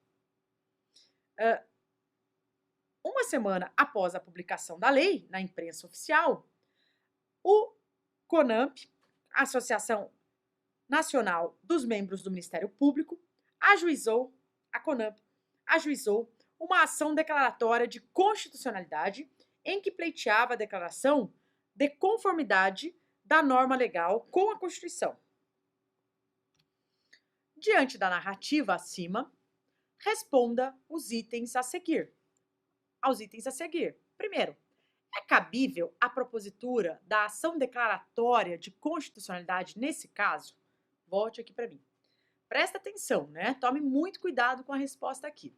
Uma semana após a publicação da lei na imprensa oficial, o CONAMP, Associação Nacional dos Membros do Ministério Público, a CONAMP ajuizou uma ação declaratória de constitucionalidade em que pleiteava a declaração de conformidade da norma legal com a Constituição. Diante da narrativa acima, responda os itens a seguir. Aos itens a seguir. Primeiro, é cabível a propositura da ação declaratória de constitucionalidade nesse caso? Volte aqui para mim. Presta atenção, né? Tome muito cuidado com a resposta aqui.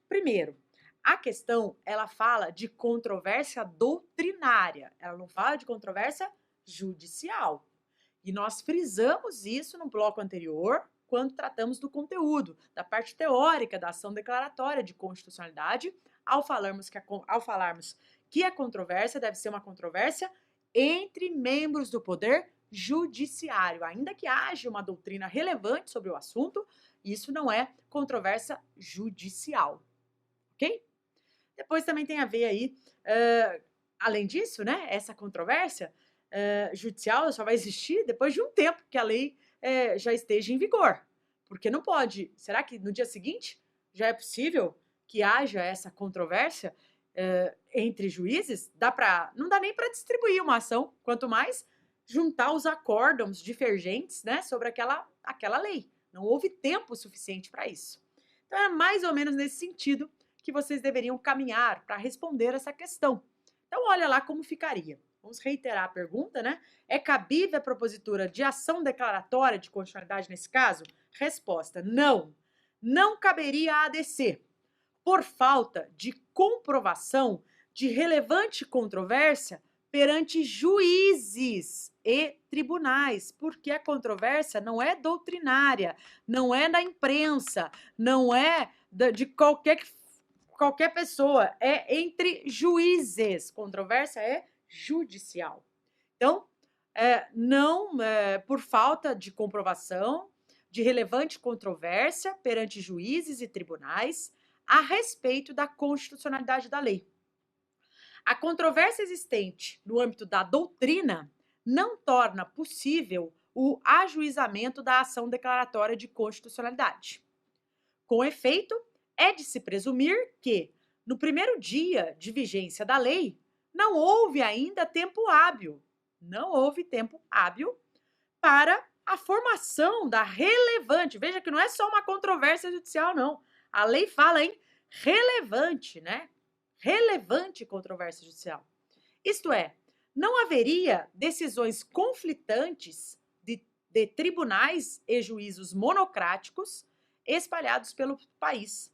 Primeiro, a questão, ela fala de controvérsia doutrinária. Ela não fala de controvérsia judicial. E nós frisamos isso no bloco anterior, quando tratamos do conteúdo, da parte teórica da ação declaratória de constitucionalidade, ao falarmos que a controvérsia deve ser uma controvérsia entre membros do Poder Judiciário. Ainda que haja uma doutrina relevante sobre o assunto, isso não é controvérsia judicial, ok? Depois também tem a ver aí, além disso, né, essa controvérsia judicial só vai existir depois de um tempo que a lei já esteja em vigor. Porque não pode, será que no dia seguinte já é possível que haja essa controvérsia entre juízes? Não dá nem para distribuir uma ação, quanto mais juntar os acórdãos divergentes, né, sobre aquela lei. Não houve tempo suficiente para isso. Então, é mais ou menos nesse sentido que vocês deveriam caminhar para responder essa questão. Então, olha lá como ficaria. Vamos reiterar a pergunta, né? É cabível a propositura de ação declaratória de constitucionalidade nesse caso? Resposta: não. Não caberia a ADC, por falta de comprovação de relevante controvérsia perante juízes e tribunais, porque a controvérsia não é doutrinária, não é da imprensa, não é de qualquer qualquer pessoa, é entre juízes. Controvérsia é judicial. Então, não por falta de comprovação de relevante controvérsia perante juízes e tribunais a respeito da constitucionalidade da lei. A controvérsia existente no âmbito da doutrina não torna possível o ajuizamento da ação declaratória de constitucionalidade. Com efeito, é de se presumir que, no primeiro dia de vigência da lei, não houve ainda tempo hábil, para a formação da relevante. Veja que não é só uma controvérsia judicial, não. A lei fala em relevante, né? Relevante controvérsia judicial. Isto é, não haveria decisões conflitantes de tribunais e juízos monocráticos espalhados pelo país.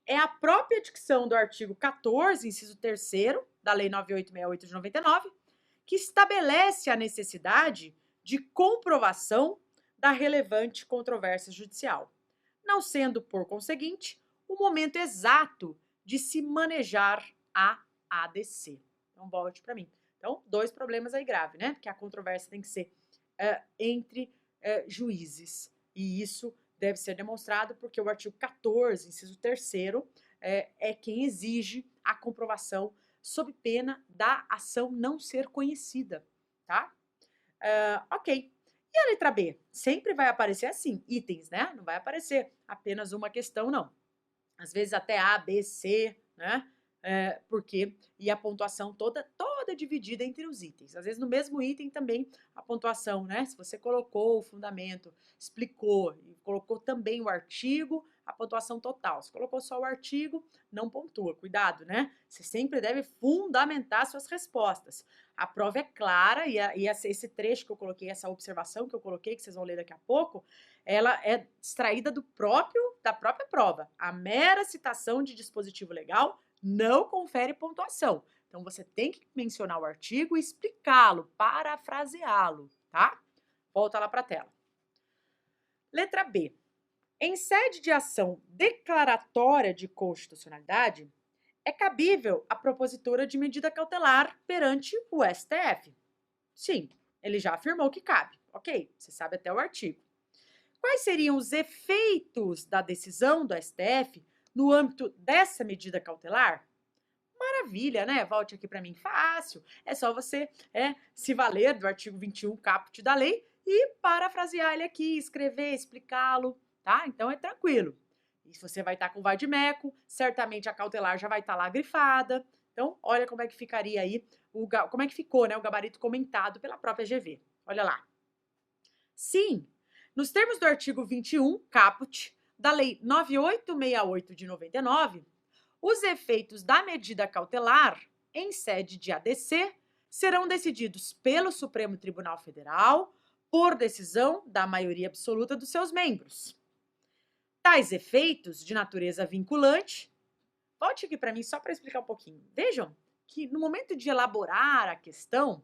É a própria dicção do artigo 14, inciso 3º, da Lei 9868 de 99, que estabelece a necessidade de comprovação da relevante controvérsia judicial, não sendo, por conseguinte, o momento exato de se manejar a ADC. Então, volte para mim. Então, 2 problemas aí graves, né? Porque a controvérsia tem que ser entre juízes. E isso deve ser demonstrado porque o artigo 14, inciso 3º, é quem exige a comprovação sob pena da ação não ser conhecida, tá? Ok. E a letra B? Sempre vai aparecer assim, itens, né? Não vai aparecer apenas uma questão, não. Às vezes até A, B, C, né? Porque e a pontuação toda dividida entre os itens. Às vezes no mesmo item também a pontuação, né? Se você colocou o fundamento, explicou e colocou também o artigo, a pontuação total. Se colocou só o artigo, não pontua. Cuidado, né? Você sempre deve fundamentar suas respostas. A prova é clara e esse trecho que eu coloquei, essa observação que eu coloquei, que vocês vão ler daqui a pouco, ela é extraída da própria prova. A mera citação de dispositivo legal não confere pontuação. Então, você tem que mencionar o artigo e explicá-lo, parafraseá-lo, tá? Volta lá para a tela. Letra B. Em sede de ação declaratória de constitucionalidade, é cabível a propositura de medida cautelar perante o STF. Sim, ele já afirmou que cabe. Ok, você sabe até o artigo. Quais seriam os efeitos da decisão do STF no âmbito dessa medida cautelar? Maravilha, né? Volte aqui para mim. Fácil. É só você se valer do artigo 21, caput da lei, e parafrasear ele aqui, escrever, explicá-lo, tá? Então é tranquilo. E se você vai estar com vadimeco, certamente a cautelar já vai estar lá grifada. Então, olha como é que ficaria aí, como é que ficou, né, o gabarito comentado pela própria GV. Olha lá. Sim, nos termos do artigo 21, caput, da Lei 9868 de 99, os efeitos da medida cautelar, em sede de ADC, serão decididos pelo Supremo Tribunal Federal por decisão da maioria absoluta dos seus membros. Tais efeitos de natureza vinculante, volte aqui para mim só para explicar um pouquinho. Vejam que no momento de elaborar a questão,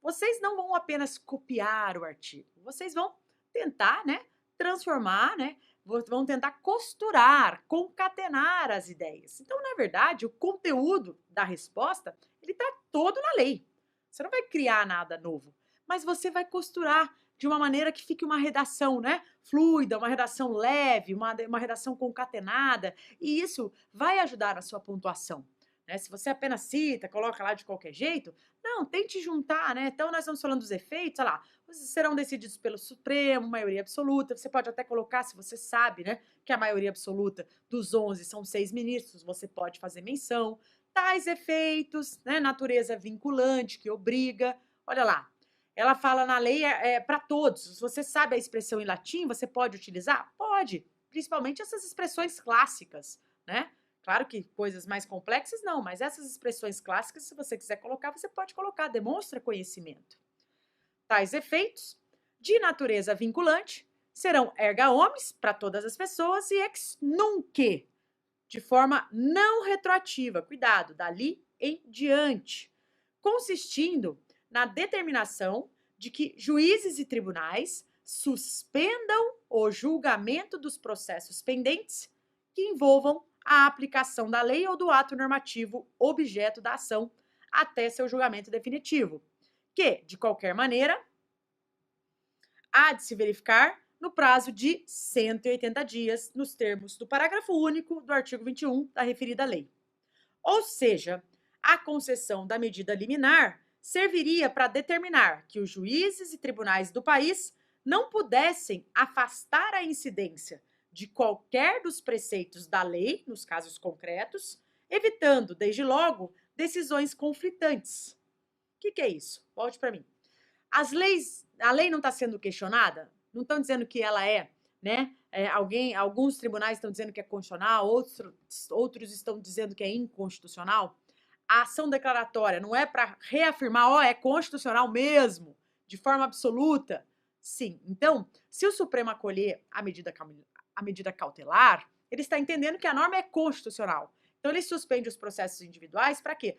vocês não vão apenas copiar o artigo, vocês vão tentar, né, transformar, né, vão tentar costurar, concatenar as ideias. Então, na verdade, o conteúdo da resposta, ele está todo na lei. Você não vai criar nada novo, mas você vai costurar de uma maneira que fique uma redação, né, fluida, uma redação leve, uma redação concatenada, e isso vai ajudar na sua pontuação. Né? Se você apenas cita, coloca lá de qualquer jeito, não, tente juntar, né? Então, nós estamos falando dos efeitos, olha lá, serão decididos pelo Supremo, maioria absoluta, você pode até colocar, se você sabe, né, que a maioria absoluta dos 11 são 6 ministros, você pode fazer menção, tais efeitos, né, natureza vinculante, que obriga, olha lá, ela fala na lei para todos, se você sabe a expressão em latim, você pode utilizar? Pode, principalmente essas expressões clássicas, né? Claro que coisas mais complexas não, mas essas expressões clássicas, se você quiser colocar, você pode colocar, demonstra conhecimento. Tais efeitos, de natureza vinculante, serão erga omnes para todas as pessoas e ex nunc, de forma não retroativa, cuidado, dali em diante, consistindo na determinação de que juízes e tribunais suspendam o julgamento dos processos pendentes que envolvam a aplicação da lei ou do ato normativo objeto da ação até seu julgamento definitivo, que, de qualquer maneira, há de se verificar no prazo de 180 dias, nos termos do parágrafo único do artigo 21 da referida lei. Ou seja, a concessão da medida liminar serviria para determinar que os juízes e tribunais do país não pudessem afastar a incidência de qualquer dos preceitos da lei, nos casos concretos, evitando, desde logo, decisões conflitantes. O que é isso? Volte para mim. A lei não está sendo questionada? Não estão dizendo que ela é, né? Alguns tribunais estão dizendo que é constitucional, outros estão dizendo que é inconstitucional. A ação declaratória não é para reafirmar, é constitucional mesmo, de forma absoluta? Sim. Então, se o Supremo acolher a medida cautelar, ele está entendendo que a norma é constitucional. Então, ele suspende os processos individuais para quê?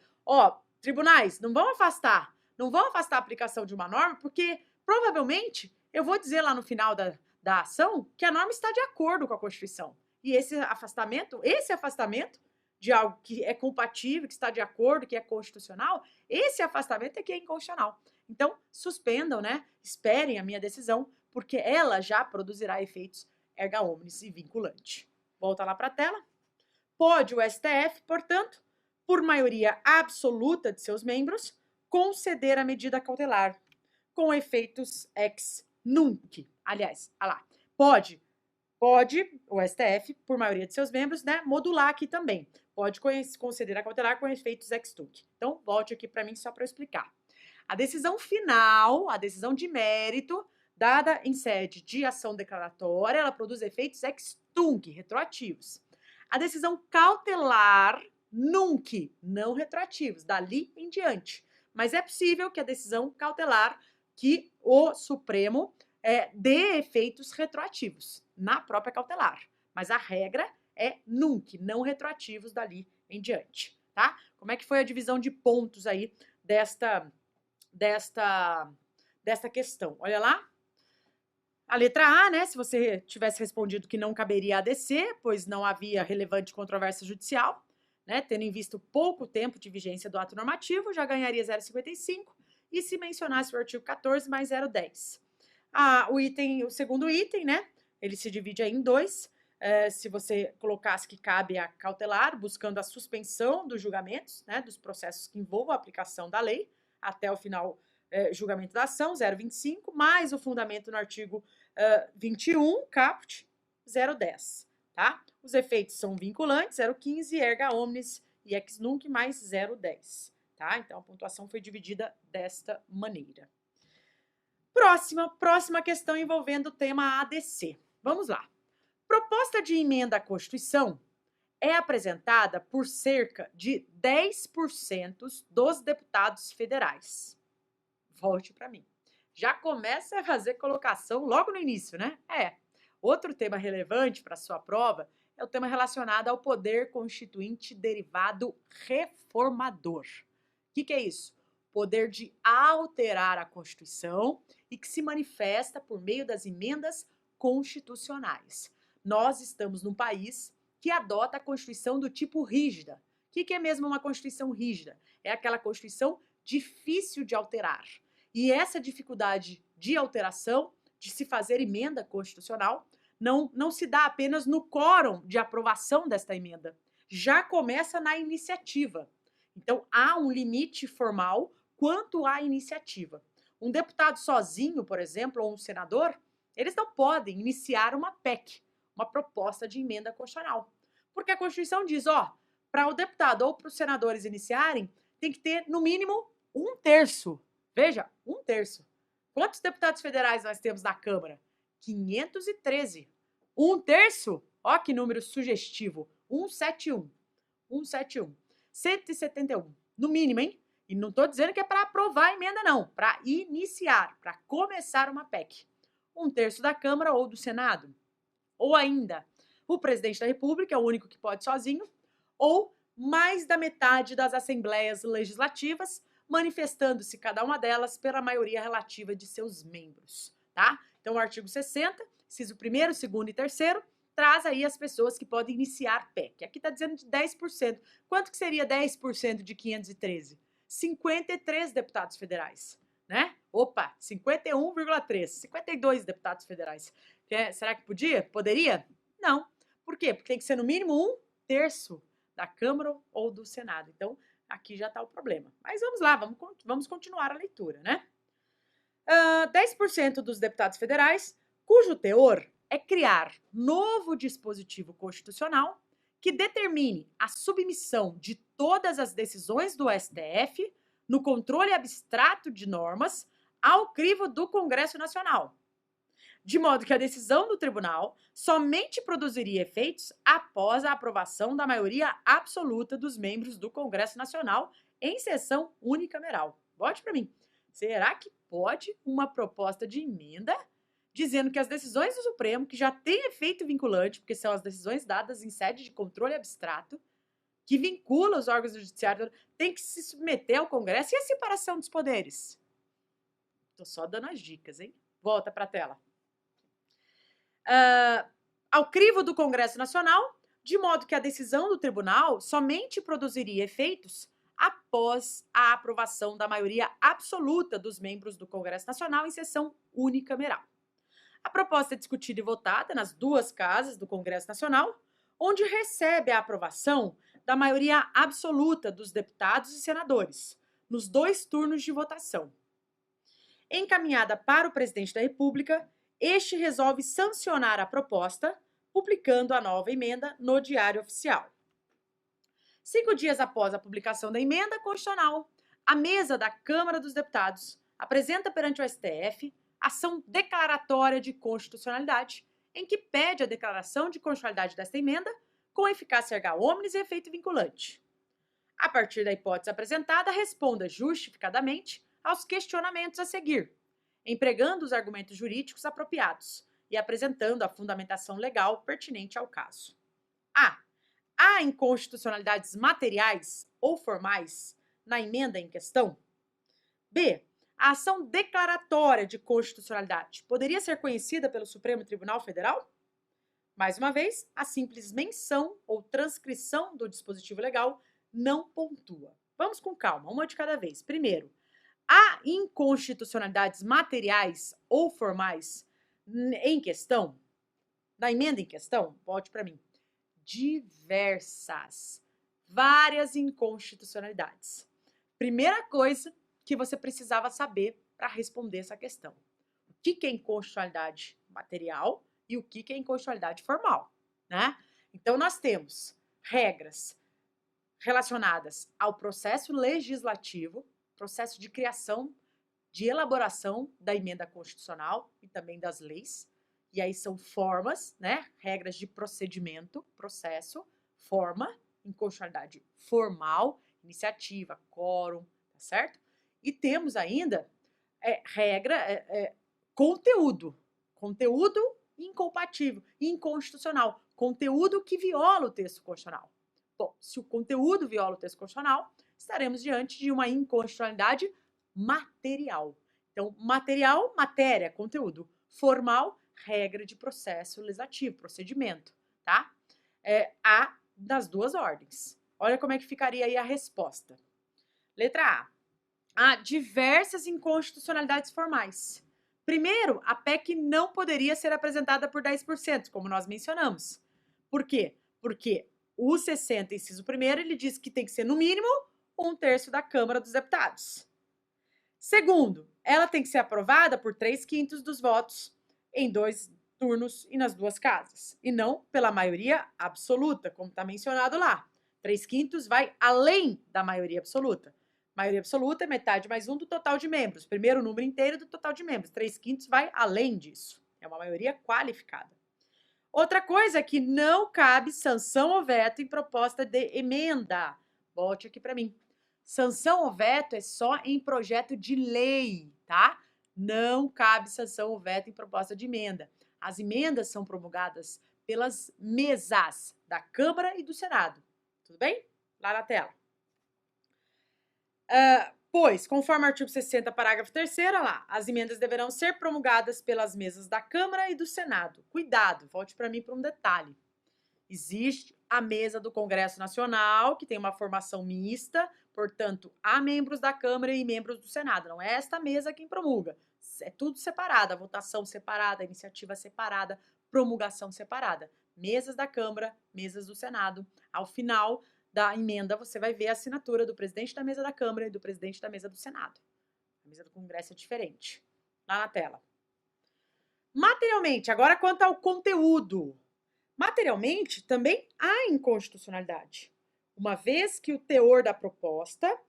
Tribunais, não vão afastar a aplicação de uma norma, porque provavelmente eu vou dizer lá no final da ação que a norma está de acordo com a Constituição. E esse afastamento de algo que é compatível, que está de acordo, que é constitucional, esse afastamento é que é inconstitucional. Então, suspendam, né? Esperem a minha decisão, porque ela já produzirá efeitos erga omnes e vinculante. Volta lá para a tela. Pode o STF, portanto, por maioria absoluta de seus membros, conceder a medida cautelar, com efeitos ex nunc. Aliás, pode o STF, por maioria de seus membros, né, modular aqui também. Pode conceder a cautelar com efeitos ex nunc. Então, volte aqui para mim só para eu explicar. A decisão final, a decisão de mérito, dada em sede de ação declaratória, ela produz efeitos ex tunc, retroativos. A decisão cautelar, nunc, não retroativos, dali em diante. Mas é possível que a decisão cautelar, que o Supremo dê efeitos retroativos na própria cautelar. Mas a regra é nunc, não retroativos dali em diante, tá? Como é que foi a divisão de pontos aí desta questão? Olha lá. A letra A, né, se você tivesse respondido que não caberia ADC, pois não havia relevante controvérsia judicial, né, tendo em vista o pouco tempo de vigência do ato normativo, já ganharia 0,55, e se mencionasse o artigo 14 mais 0,10. O segundo item, né, ele se divide aí em dois. Se você colocasse que cabe a cautelar, buscando a suspensão dos julgamentos, né, dos processos que envolvam a aplicação da lei, até o final julgamento da ação, 0,25, mais o fundamento no artigo 21, caput, 0,10, tá? Os efeitos são vinculantes, 0,15, erga omnes e ex nunc mais 0,10, tá? Então, a pontuação foi dividida desta maneira. Próxima questão envolvendo o tema ADC. Vamos lá. Proposta de emenda à Constituição é apresentada por cerca de 10% dos deputados federais. Volte para mim. Já começa a fazer colocação logo no início, né? Outro tema relevante para a sua prova é o tema relacionado ao poder constituinte derivado reformador. O que é isso? Poder de alterar a Constituição e que se manifesta por meio das emendas constitucionais. Nós estamos num país que adota a Constituição do tipo rígida. O que é mesmo uma Constituição rígida? É aquela Constituição difícil de alterar. E essa dificuldade de alteração, de se fazer emenda constitucional, não se dá apenas no quórum de aprovação desta emenda. Já começa na iniciativa. Então, há um limite formal quanto à iniciativa. Um deputado sozinho, por exemplo, ou um senador, eles não podem iniciar uma PEC, uma proposta de emenda constitucional. Porque a Constituição diz, para o deputado ou para os senadores iniciarem, tem que ter, no mínimo, 1/3. Veja, 1/3. Quantos deputados federais nós temos na Câmara? 513. 1/3? Ó que número sugestivo. 171. 171. 171. No mínimo, hein? E não estou dizendo que é para aprovar a emenda, não. Para iniciar, para começar uma PEC. 1/3 da Câmara ou do Senado. Ou ainda, o presidente da República é o único que pode sozinho. Ou mais da metade das assembleias legislativas, manifestando-se cada uma delas pela maioria relativa de seus membros, tá? Então, o artigo 60, inciso 1º, 2º e 3º, traz aí as pessoas que podem iniciar PEC. Aqui está dizendo de 10%. Quanto que seria 10% de 513? 53 deputados federais, né? Opa, 51,3, 52 deputados federais. Será que podia? Poderia? Não. Por quê? Porque tem que ser no mínimo 1/3 da Câmara ou do Senado. Então, aqui já está o problema. Mas vamos lá, vamos continuar a leitura, né? 10% dos deputados federais, cujo teor é criar novo dispositivo constitucional que determine a submissão de todas as decisões do STF no controle abstrato de normas ao crivo do Congresso Nacional, de modo que a decisão do tribunal somente produziria efeitos após a aprovação da maioria absoluta dos membros do Congresso Nacional em sessão unicameral. Vote para mim. Será que pode uma proposta de emenda dizendo que as decisões do Supremo, que já têm efeito vinculante, porque são as decisões dadas em sede de controle abstrato, que vincula os órgãos do judiciário, tem que se submeter ao Congresso? E a separação dos poderes? Tô só dando as dicas, hein? Volta para a tela. Ao crivo do Congresso Nacional, de modo que a decisão do tribunal somente produziria efeitos após a aprovação da maioria absoluta dos membros do Congresso Nacional em sessão unicameral. A proposta é discutida e votada nas duas casas do Congresso Nacional, onde recebe a aprovação da maioria absoluta dos deputados e senadores, nos 2 turnos de votação. Encaminhada para o presidente da República, este resolve sancionar a proposta, publicando a nova emenda no Diário Oficial. 5 dias após a publicação da emenda constitucional, a mesa da Câmara dos Deputados apresenta perante o STF ação declaratória de constitucionalidade, em que pede a declaração de constitucionalidade desta emenda com eficácia erga omnes e efeito vinculante. A partir da hipótese apresentada, responda justificadamente aos questionamentos a seguir, empregando os argumentos jurídicos apropriados e apresentando a fundamentação legal pertinente ao caso. A. Há inconstitucionalidades materiais ou formais na emenda em questão? B. A ação declaratória de constitucionalidade poderia ser conhecida pelo Supremo Tribunal Federal? Mais uma vez, a simples menção ou transcrição do dispositivo legal não pontua. Vamos com calma, uma de cada vez. Primeiro, há inconstitucionalidades materiais ou formais em questão? Na emenda em questão? Volte para mim. Diversas. Várias inconstitucionalidades. Primeira coisa que você precisava saber para responder essa questão. O que é inconstitucionalidade material e o que é inconstitucionalidade formal, né? Então, nós temos regras relacionadas ao processo legislativo, processo de criação, de elaboração da emenda constitucional e também das leis. E aí são formas, né? Regras de procedimento, processo, forma, inconstitucionalidade formal, iniciativa, quórum, tá certo? E temos ainda conteúdo incompatível, inconstitucional, conteúdo que viola o texto constitucional. Bom, se o conteúdo viola o texto constitucional, estaremos diante de uma inconstitucionalidade material. Então, material, matéria, conteúdo. Formal, regra de processo legislativo, procedimento, tá? Há das duas ordens. Olha como é que ficaria aí a resposta. Letra A. Há diversas inconstitucionalidades formais. Primeiro, a PEC não poderia ser apresentada por 10%, como nós mencionamos. Por quê? Porque o 60, inciso 1º, ele diz que tem que ser, no mínimo, 1/3 da Câmara dos Deputados. Segundo, ela tem que ser aprovada por 3/5 dos votos em 2 turnos e nas 2 casas, e não pela maioria absoluta, como está mencionado lá. 3/5 vai além da maioria absoluta. Maioria absoluta é metade mais 1 do total de membros. Primeiro número inteiro do total de membros. 3/5 vai além disso. É uma maioria qualificada. Outra coisa é que não cabe sanção ou veto em proposta de emenda. Bote aqui para mim. Sanção ou veto é só em projeto de lei, tá? Não cabe sanção ou veto em proposta de emenda. As emendas são promulgadas pelas mesas da Câmara e do Senado. Tudo bem? Lá na tela. Pois, conforme o artigo 60, parágrafo 3º, olha lá, as emendas deverão ser promulgadas pelas mesas da Câmara e do Senado. Cuidado, volte para mim para um detalhe. Existe a mesa do Congresso Nacional, que tem uma formação mista, portanto, há membros da Câmara e membros do Senado. Não é esta mesa quem promulga. É tudo separado, a votação separada, a iniciativa separada, promulgação separada. Mesas da Câmara, mesas do Senado. Ao final da emenda, você vai ver a assinatura do presidente da mesa da Câmara e do presidente da mesa do Senado. A mesa do Congresso é diferente. Lá na tela. Materialmente, agora quanto ao conteúdo. Materialmente, também há inconstitucionalidade, uma vez que o teor da proposta,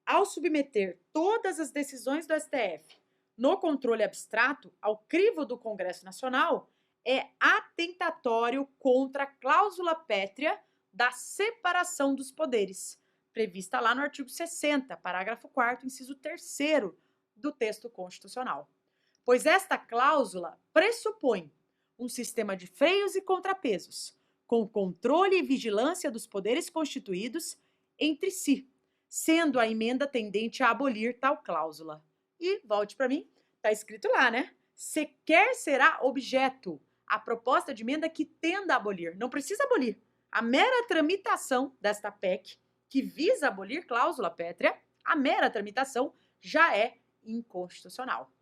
ao submeter todas as decisões do STF no controle abstrato ao crivo do Congresso Nacional, é atentatório contra a cláusula pétrea da separação dos poderes, prevista lá no artigo 60, parágrafo 4º, inciso 3º do texto constitucional. Pois esta cláusula pressupõe um sistema de freios e contrapesos, com controle e vigilância dos poderes constituídos entre si, sendo a emenda tendente a abolir tal cláusula. E, volte para mim, está escrito lá, né? Sequer será objeto a proposta de emenda que tenda a abolir. Não precisa abolir. A mera tramitação desta PEC, que visa abolir cláusula pétrea, a mera tramitação já é inconstitucional.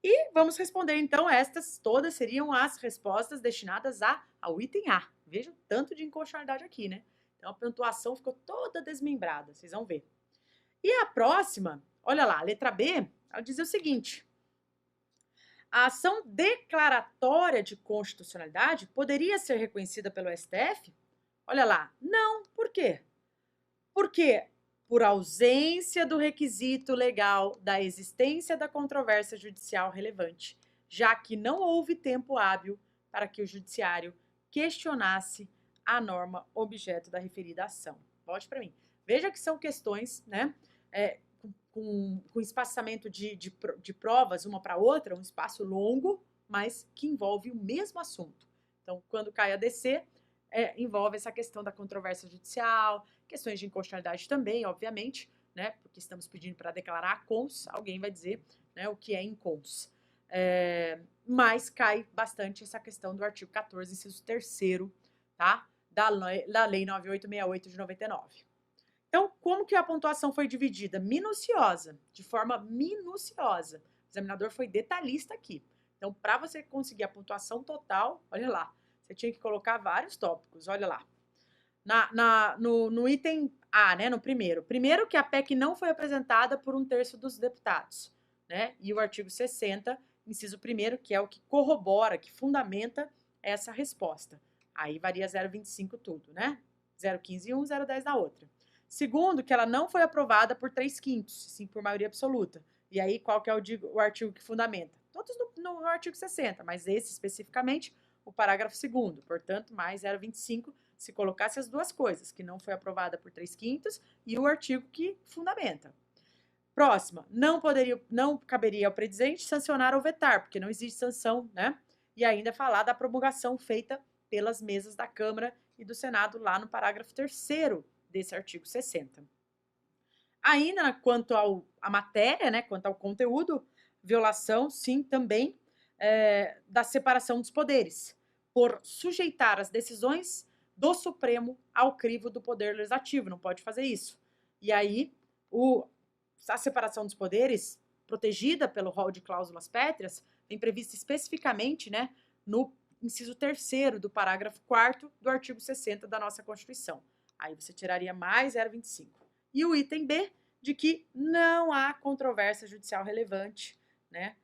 E vamos responder, então, estas todas seriam as respostas destinadas ao item A. Veja o tanto de inconstitucionalidade aqui, né? Então, a pontuação ficou toda desmembrada, vocês vão ver. E a próxima, olha lá, a letra B, ela diz o seguinte: a ação declaratória de constitucionalidade poderia ser reconhecida pelo STF? Olha lá, não. Por quê? Porque por ausência do requisito legal da existência da controvérsia judicial relevante, já que não houve tempo hábil para que o judiciário questionasse a norma objeto da referida ação. Volte para mim. Veja que são questões, né, com espaçamento de provas uma para outra, um espaço longo, mas que envolve o mesmo assunto. Então, quando cai a DC, envolve essa questão da controvérsia judicial, questões de inconstitucionalidade também, obviamente, né, porque estamos pedindo para declarar a cons, alguém vai dizer, né, o que é incons. Mas cai bastante essa questão do artigo 14, inciso 3º, tá, da Lei 9868 de 99. Então, como que a pontuação foi dividida? Minuciosa, de forma minuciosa. O examinador foi detalhista aqui. Então, para você conseguir a pontuação total, olha lá, você tinha que colocar vários tópicos, olha lá. No item A, né, no primeiro. Primeiro que a PEC não foi apresentada por 1/3 dos deputados, né? E o artigo 60, inciso 1º, que é o que corrobora, que fundamenta essa resposta. Aí varia 0,25 tudo, né? 0,15 em um, 0,10 na outra. Segundo, que ela não foi aprovada por 3/5, sim por maioria absoluta. E aí, qual que é o artigo que fundamenta? Todos no artigo 60, mas esse especificamente, o parágrafo 2º, portanto, mais 0,25, se colocasse as duas coisas, que não foi aprovada por 3/5 e o artigo que fundamenta. Próxima, não caberia ao presidente sancionar ou vetar, porque não existe sanção, né? E ainda falar da promulgação feita pelas mesas da Câmara e do Senado, lá no parágrafo 3º desse artigo 60. Ainda quanto à matéria, né, quanto ao conteúdo, violação, sim, também da separação dos poderes, por sujeitar as decisões do Supremo ao crivo do Poder Legislativo, não pode fazer isso. E aí, a separação dos poderes, protegida pelo rol de cláusulas pétreas, vem prevista especificamente, né, no inciso 3º do parágrafo 4º do artigo 60 da nossa Constituição. Aí você tiraria mais 0,25. E o item B, de que não há controvérsia judicial relevante, né?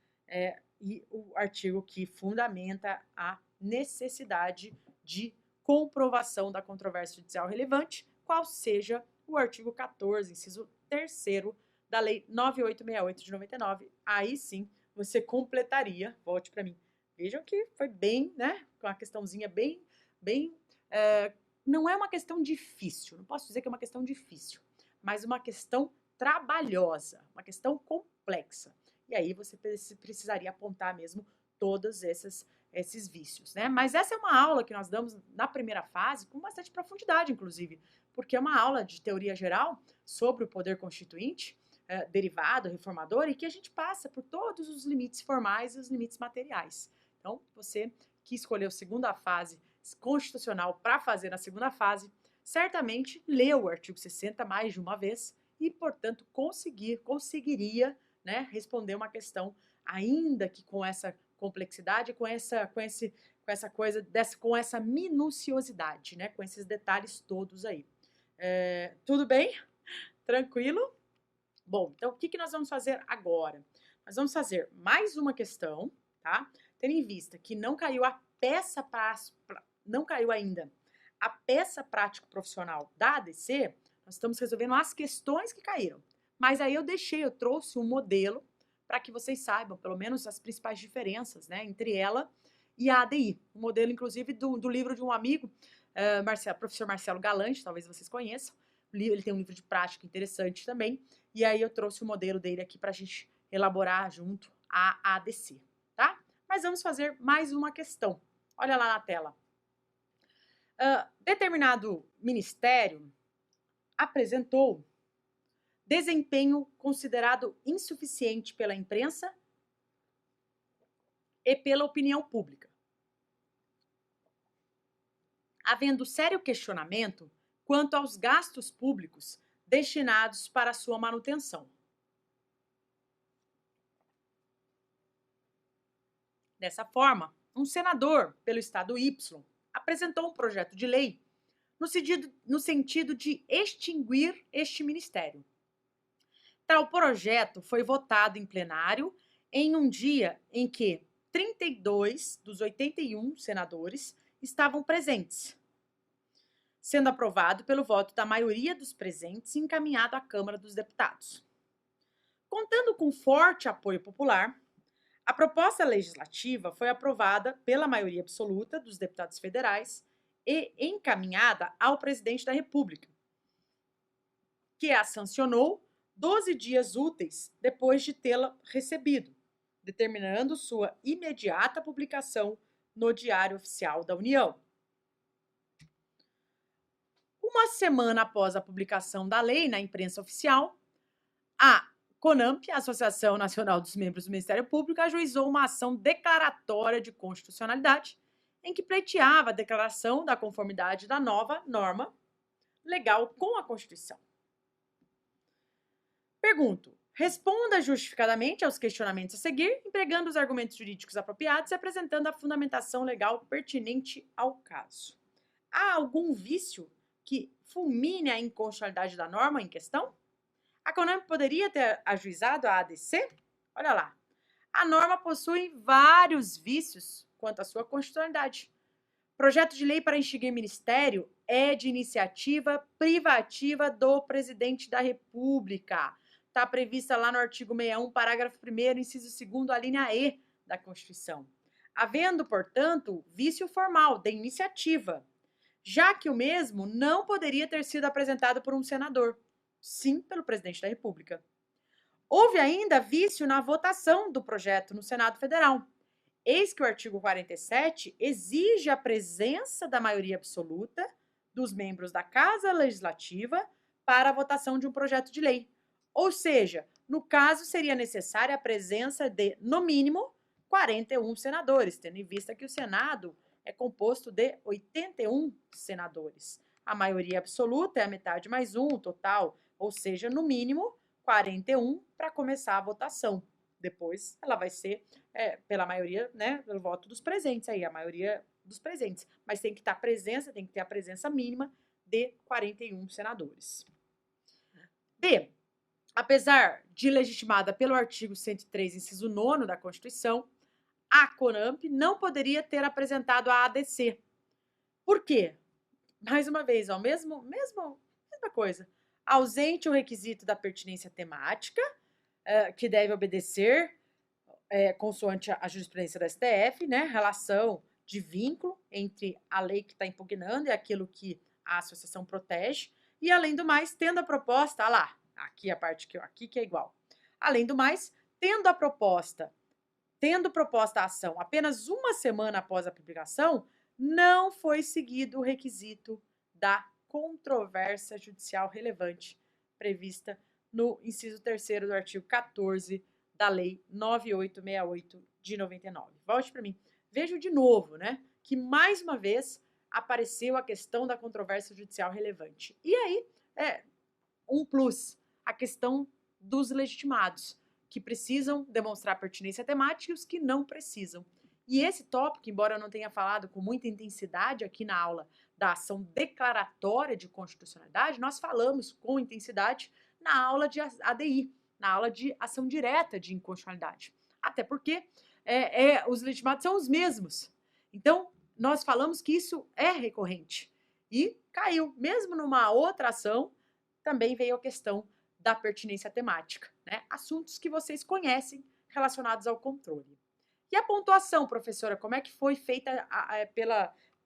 E o artigo que fundamenta a necessidade de comprovação da controvérsia judicial relevante, qual seja o artigo 14, inciso 3º da Lei 9868 de 99. Aí sim, você completaria, volte para mim. Vejam que foi bem, né? Com uma questãozinha bem não é uma questão difícil, não posso dizer que é uma questão difícil, mas uma questão trabalhosa, uma questão complexa. E aí você precisaria apontar mesmo todos esses vícios, né? Mas essa é uma aula que nós damos na primeira fase, com bastante profundidade, inclusive, porque é uma aula de teoria geral sobre o poder constituinte, derivado, reformador, e que a gente passa por todos os limites formais e os limites materiais. Então, você que escolheu segunda fase constitucional para fazer na segunda fase, certamente leu o artigo 60 mais de uma vez e, portanto, conseguiria, né, responder uma questão, ainda que com essa complexidade, com essa minuciosidade, né, com esses detalhes todos aí. Tudo bem? Tranquilo? Bom, então o que nós vamos fazer agora? Nós vamos fazer mais uma questão, tá? Tendo em vista que não caiu ainda a peça prático-profissional da ADC, nós estamos resolvendo as questões que caíram. Mas aí eu trouxe um modelo para que vocês saibam, pelo menos, as principais diferenças, né, entre ela e a ADI. Um modelo, inclusive, do livro de um amigo, professor Marcelo Galante, talvez vocês conheçam. Ele tem um livro de prática interessante também. E aí eu trouxe o modelo dele aqui para a gente elaborar junto a ADC, tá? Mas vamos fazer mais uma questão. Olha lá na tela. Determinado ministério apresentou desempenho considerado insuficiente pela imprensa e pela opinião pública, havendo sério questionamento quanto aos gastos públicos destinados para sua manutenção. Dessa forma, um senador pelo estado Y apresentou um projeto de lei no sentido de extinguir este ministério. Tal projeto foi votado em plenário em um dia em que 32 dos 81 senadores estavam presentes, sendo aprovado pelo voto da maioria dos presentes e encaminhado à Câmara dos Deputados. Contando com forte apoio popular, a proposta legislativa foi aprovada pela maioria absoluta dos deputados federais e encaminhada ao presidente da República, que a sancionou 12 dias úteis depois de tê-la recebido, determinando sua imediata publicação no Diário Oficial da União. Uma semana após a publicação da lei na imprensa oficial, a CONAMP, a Associação Nacional dos Membros do Ministério Público, ajuizou uma ação declaratória de constitucionalidade em que pleiteava a declaração da conformidade da nova norma legal com a Constituição. Pergunto, responda justificadamente aos questionamentos a seguir, empregando os argumentos jurídicos apropriados e apresentando a fundamentação legal pertinente ao caso. Há algum vício que fulmine a inconstitucionalidade da norma em questão? A CONAMP poderia ter ajuizado a ADC? Olha lá. A norma possui vários vícios quanto à sua constitucionalidade. Projeto de lei para extinguir ministério é de iniciativa privativa do presidente da República. Está prevista lá no artigo 61, parágrafo 1º, inciso 2º, a linha E da Constituição. Havendo, portanto, vício formal de iniciativa, já que o mesmo não poderia ter sido apresentado por um senador, sim pelo presidente da República. Houve ainda vício na votação do projeto no Senado Federal. Eis que o artigo 47 exige a presença da maioria absoluta dos membros da Casa Legislativa para a votação de um projeto de lei. Ou seja, no caso, seria necessária a presença de, no mínimo, 41 senadores, tendo em vista que o Senado é composto de 81 senadores. A maioria absoluta é a metade mais um, total, ou seja, no mínimo 41 para começar a votação. Depois ela vai ser pela maioria, né, pelo voto dos presentes aí, a maioria dos presentes. Mas tem que ter a presença mínima de 41 senadores. B. Apesar de legitimada pelo artigo 103, inciso 9 da Constituição, a CONAMP não poderia ter apresentado a ADC. Por quê? Mais uma vez, mesma coisa. Ausente o requisito da pertinência temática, que deve obedecer, consoante a jurisprudência da STF, né, relação de vínculo entre a lei que está impugnando e aquilo que a associação protege, e além do mais, tendo a proposta, aqui a parte aqui que é igual. Além do mais, tendo proposta a ação apenas uma semana após a publicação, não foi seguido o requisito da controvérsia judicial relevante prevista no inciso 3º do artigo 14 da Lei 9868 de 99. Volte para mim. Vejo de novo, né, que mais uma vez apareceu a questão da controvérsia judicial relevante. E aí, um plus, a questão dos legitimados, que precisam demonstrar pertinência temática e os que não precisam. E esse tópico, embora eu não tenha falado com muita intensidade aqui na aula da ação declaratória de constitucionalidade, nós falamos com intensidade na aula de ADI, na aula de ação direta de inconstitucionalidade. Até porque os legitimados são os mesmos. Então, nós falamos que isso é recorrente. E caiu. Mesmo numa outra ação, também veio a questão da pertinência temática, né? Assuntos que vocês conhecem relacionados ao controle. E a pontuação, professora, como é que foi feita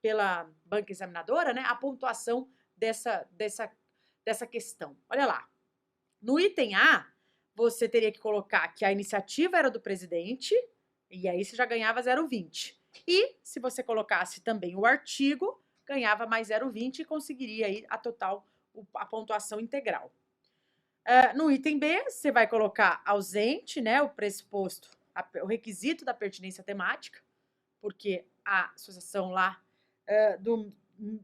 pela banca examinadora, né? A pontuação dessa questão. Olha lá. No item A, você teria que colocar que a iniciativa era do presidente, e aí você já ganhava 0,20. E se você colocasse também o artigo, ganhava mais 0,20 e conseguiria aí a pontuação integral. No item B, você vai colocar ausente, né, o pressuposto, o requisito da pertinência temática, porque a associação lá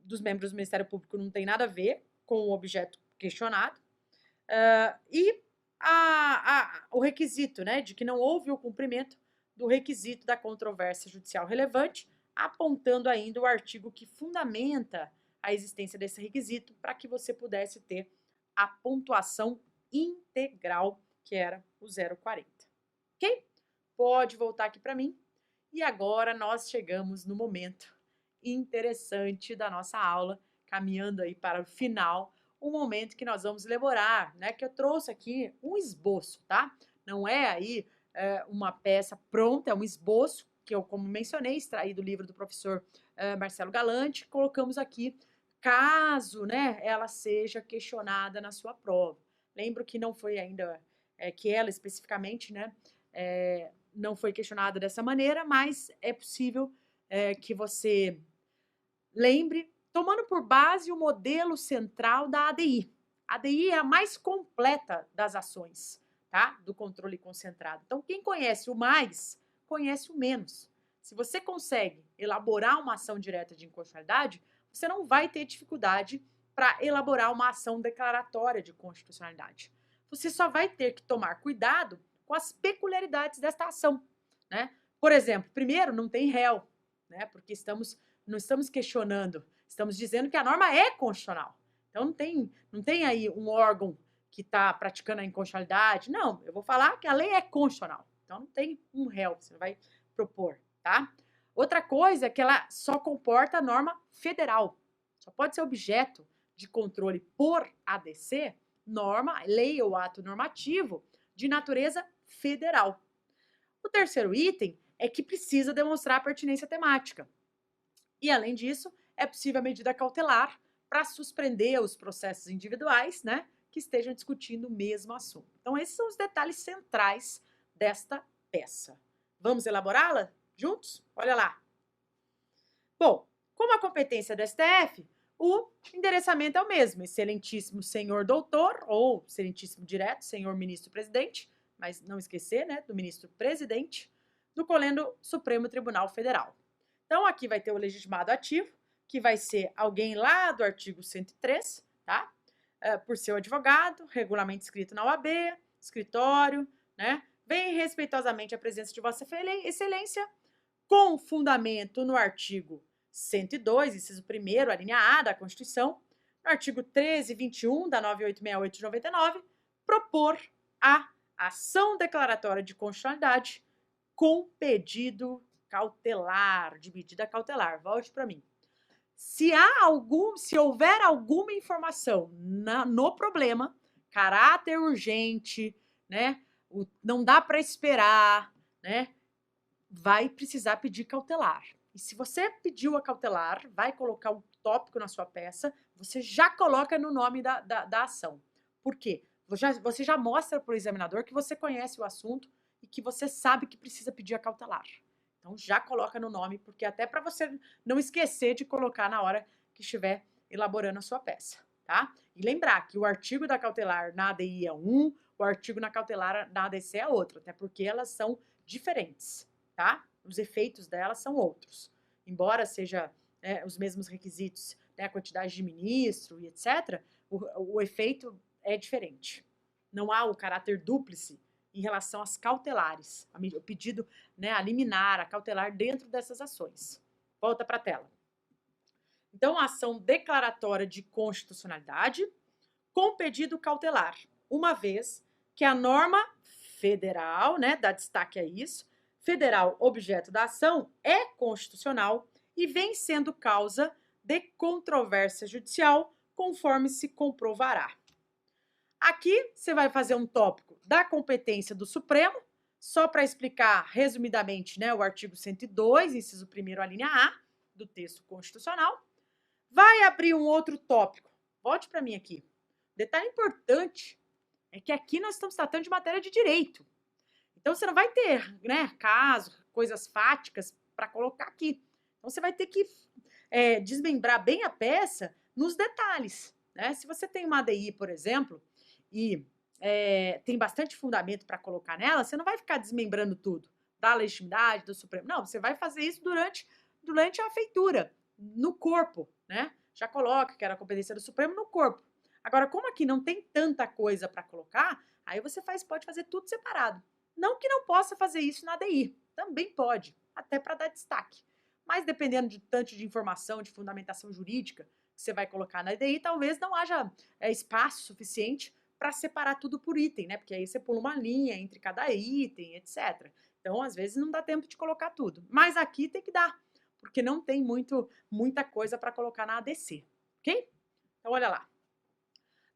dos membros do Ministério Público não tem nada a ver com o objeto questionado. E o requisito, né, de que não houve o cumprimento do requisito da controvérsia judicial relevante, apontando ainda o artigo que fundamenta a existência desse requisito para que você pudesse ter a pontuação integral, que era o 0,40. Ok? Pode voltar aqui para mim. E agora nós chegamos no momento interessante da nossa aula, caminhando aí para o final, um momento que nós vamos elaborar, né? Que eu trouxe aqui um esboço, tá? Não é aí uma peça pronta, é um esboço que eu, como mencionei, extraí do livro do professor Marcelo Galante, colocamos aqui caso, né, ela seja questionada na sua prova. Lembro que não foi ainda, que ela especificamente, né, não foi questionada dessa maneira, mas é possível que você lembre, tomando por base o modelo central da ADI. A ADI é a mais completa das ações, tá? Do controle concentrado. Então, quem conhece o mais, conhece o menos. Se você consegue elaborar uma ação direta de inconstitucionalidade, você não vai ter dificuldade para elaborar uma ação declaratória de constitucionalidade. Você só vai ter que tomar cuidado com as peculiaridades desta ação, né? Por exemplo, primeiro, não tem réu, né? Porque não estamos questionando, estamos dizendo que a norma é constitucional. Então, não tem aí um órgão que está praticando a inconstitucionalidade. Não, eu vou falar que a lei é constitucional. Então, não tem um réu que você vai propor, tá? Outra coisa é que ela só comporta a norma federal. Só pode ser objeto de controle por ADC, norma, lei ou ato normativo de natureza federal. O terceiro item é que precisa demonstrar a pertinência temática. E, além disso, é possível a medida cautelar para suspender os processos individuais, né, que estejam discutindo o mesmo assunto. Então, esses são os detalhes centrais desta peça. Vamos elaborá-la juntos? Olha lá. Bom, como a competência do STF, o endereçamento é o mesmo, excelentíssimo senhor doutor, ou excelentíssimo direto, senhor ministro-presidente, mas não esquecer, né, do ministro-presidente, do Colégio Supremo Tribunal Federal. Então, aqui vai ter o legitimado ativo, que vai ser alguém lá do artigo 103, tá? Por seu advogado, regulamento escrito na OAB, escritório, né? Vem respeitosamente a presença de Vossa Excelência, com fundamento no artigo 102, inciso 1º, a linha A da Constituição, no artigo 13 e 21 da 9868 de 99, propor a ação declaratória de constitucionalidade com pedido cautelar, de medida cautelar. Volte para mim. Se houver alguma informação no problema, caráter urgente, né, não dá para esperar, né, vai precisar pedir cautelar. E se você pediu a cautelar, vai colocar o tópico na sua peça, você já coloca no nome da ação. Por quê? Você já mostra para o examinador que você conhece o assunto e que você sabe que precisa pedir a cautelar. Então, já coloca no nome, porque até para você não esquecer de colocar na hora que estiver elaborando a sua peça, tá? E lembrar que o artigo da cautelar na ADI é um, o artigo na cautelar na ADC é outro, até porque elas são diferentes, tá? Os efeitos delas são outros. Embora seja os mesmos requisitos, né, a quantidade de ministro e etc., o efeito é diferente. Não há o caráter dúplice em relação às cautelares, o pedido, né, a liminar, a cautelar dentro dessas ações. Volta para a tela. Então, a ação declaratória de constitucionalidade com pedido cautelar, uma vez que a norma federal, né, dá destaque a isso, federal objeto da ação é constitucional e vem sendo causa de controvérsia judicial, conforme se comprovará. Aqui você vai fazer um tópico da competência do Supremo, só para explicar resumidamente, né, o artigo 102, inciso 1º, a linha A do texto constitucional. Vai abrir um outro tópico. Volte para mim aqui. Detalhe importante é que aqui nós estamos tratando de matéria de direito. Então, você não vai ter, né, casos, coisas fáticas para colocar aqui. Então, você vai ter que desmembrar bem a peça nos detalhes, né? Se você tem uma ADI, por exemplo, e tem bastante fundamento para colocar nela, você não vai ficar desmembrando tudo, da legitimidade, do Supremo. Não, você vai fazer isso durante a feitura, no corpo, né? Já coloca que era a competência do Supremo no corpo. Agora, como aqui não tem tanta coisa para colocar, aí você pode fazer tudo separado. Não que não possa fazer isso na ADI, também pode, até para dar destaque. Mas dependendo de tanto de informação, de fundamentação jurídica que você vai colocar na ADI, talvez não haja espaço suficiente para separar tudo por item, né? Porque aí você pula uma linha entre cada item, etc. Então, às vezes, não dá tempo de colocar tudo. Mas aqui tem que dar, porque não tem muita coisa para colocar na ADC, ok? Então, olha lá.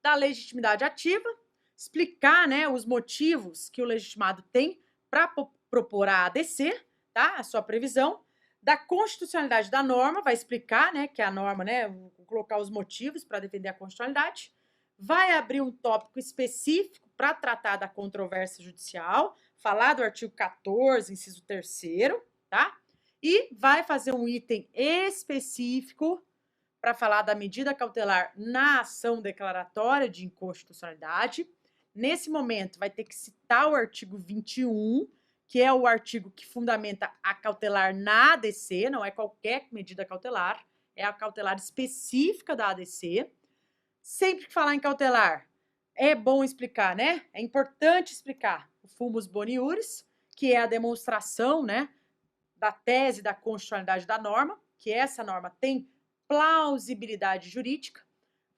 Da legitimidade ativa, explicar, né, os motivos que o legitimado tem para propor a ADC, tá? A sua previsão. Da constitucionalidade da norma, vai explicar, né, que a norma, né, vou colocar os motivos para defender a constitucionalidade. Vai abrir um tópico específico para tratar da controvérsia judicial, falar do artigo 14, inciso 3º, tá? E vai fazer um item específico para falar da medida cautelar na ação declaratória de inconstitucionalidade. Nesse momento, vai ter que citar o artigo 21, que é o artigo que fundamenta a cautelar na ADC, não é qualquer medida cautelar, é a cautelar específica da ADC. Sempre que falar em cautelar, é bom explicar, né? É importante explicar o fumus boni iuris, que é a demonstração, né, da tese da constitucionalidade da norma, que essa norma tem plausibilidade jurídica.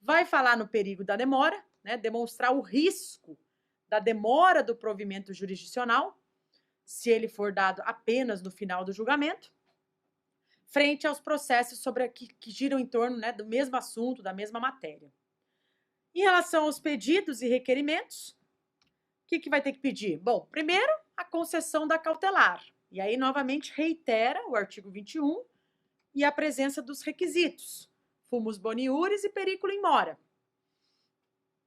Vai falar no perigo da demora, né, demonstrar o risco da demora do provimento jurisdicional, se ele for dado apenas no final do julgamento, frente aos processos que giram em torno, né, do mesmo assunto, da mesma matéria. Em relação aos pedidos e requerimentos, o que vai ter que pedir? Bom, primeiro, a concessão da cautelar. E aí, novamente, reitera o artigo 21 e a presença dos requisitos, fumus boni iuris e periculum in mora.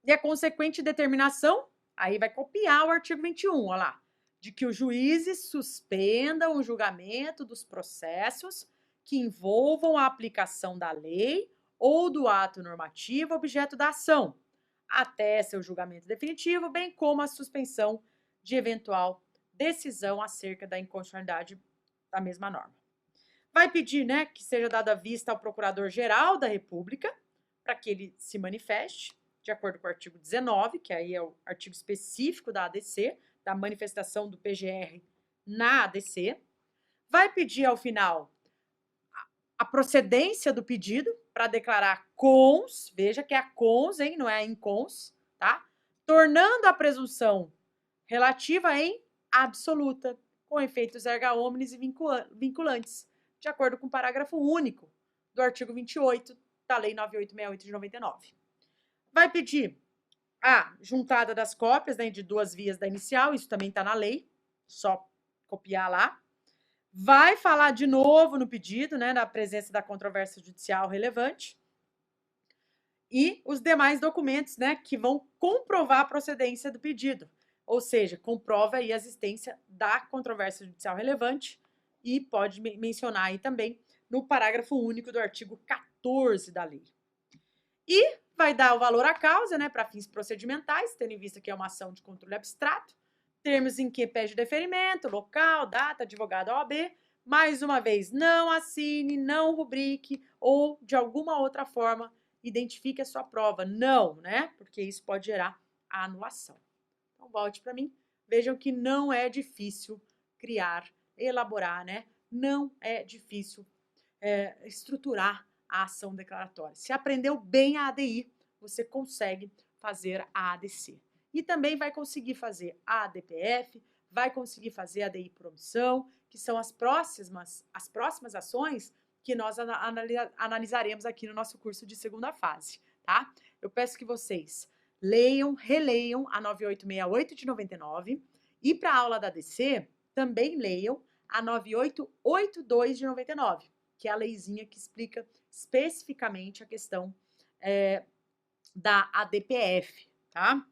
E a consequente determinação, aí vai copiar o artigo 21, olha lá, de que os juízes suspendam o julgamento dos processos que envolvam a aplicação da lei ou do ato normativo objeto da ação, até seu julgamento definitivo, bem como a suspensão de eventual decisão acerca da inconstitucionalidade da mesma norma. Vai pedir, né, que seja dada vista ao Procurador-Geral da República, para que ele se manifeste, de acordo com o artigo 19, que aí é o artigo específico da ADC, da manifestação do PGR na ADC. Vai pedir, ao final, a procedência do pedido, para declarar cons, veja que é a cons, hein, não é a incons, tá? Tornando a presunção relativa em absoluta, com efeitos erga omnes e vinculantes, de acordo com o parágrafo único do artigo 28 da Lei 9868 de 99. Vai pedir a juntada das cópias, né, de 2 vias da inicial, isso também está na lei, só copiar lá. Vai falar de novo no pedido, né, da presença da controvérsia judicial relevante. E os demais documentos, né, que vão comprovar a procedência do pedido. Ou seja, comprova aí a existência da controvérsia judicial relevante e pode mencionar aí também no parágrafo único do artigo 14 da lei. E vai dar o valor à causa, né, para fins procedimentais, tendo em vista que é uma ação de controle abstrato, termos em que pede deferimento, local, data, advogado OAB, mais uma vez, não assine, não rubrique ou de alguma outra forma identifique a sua prova. Não, né? Porque isso pode gerar a anulação. Então, volte para mim. Vejam que não é difícil criar, elaborar, né? Não é difícil estruturar a ação declaratória. Se aprendeu bem a ADI, você consegue fazer a ADC. E também vai conseguir fazer a ADPF, vai conseguir fazer a ADI por omissão, que são as próximas ações que nós analisaremos aqui no nosso curso de segunda fase, tá? Eu peço que vocês leiam, releiam a 9868 de 99 e para a aula da ADC também leiam a 9882 de 99, que é a leizinha que explica especificamente a questão da ADPF, tá?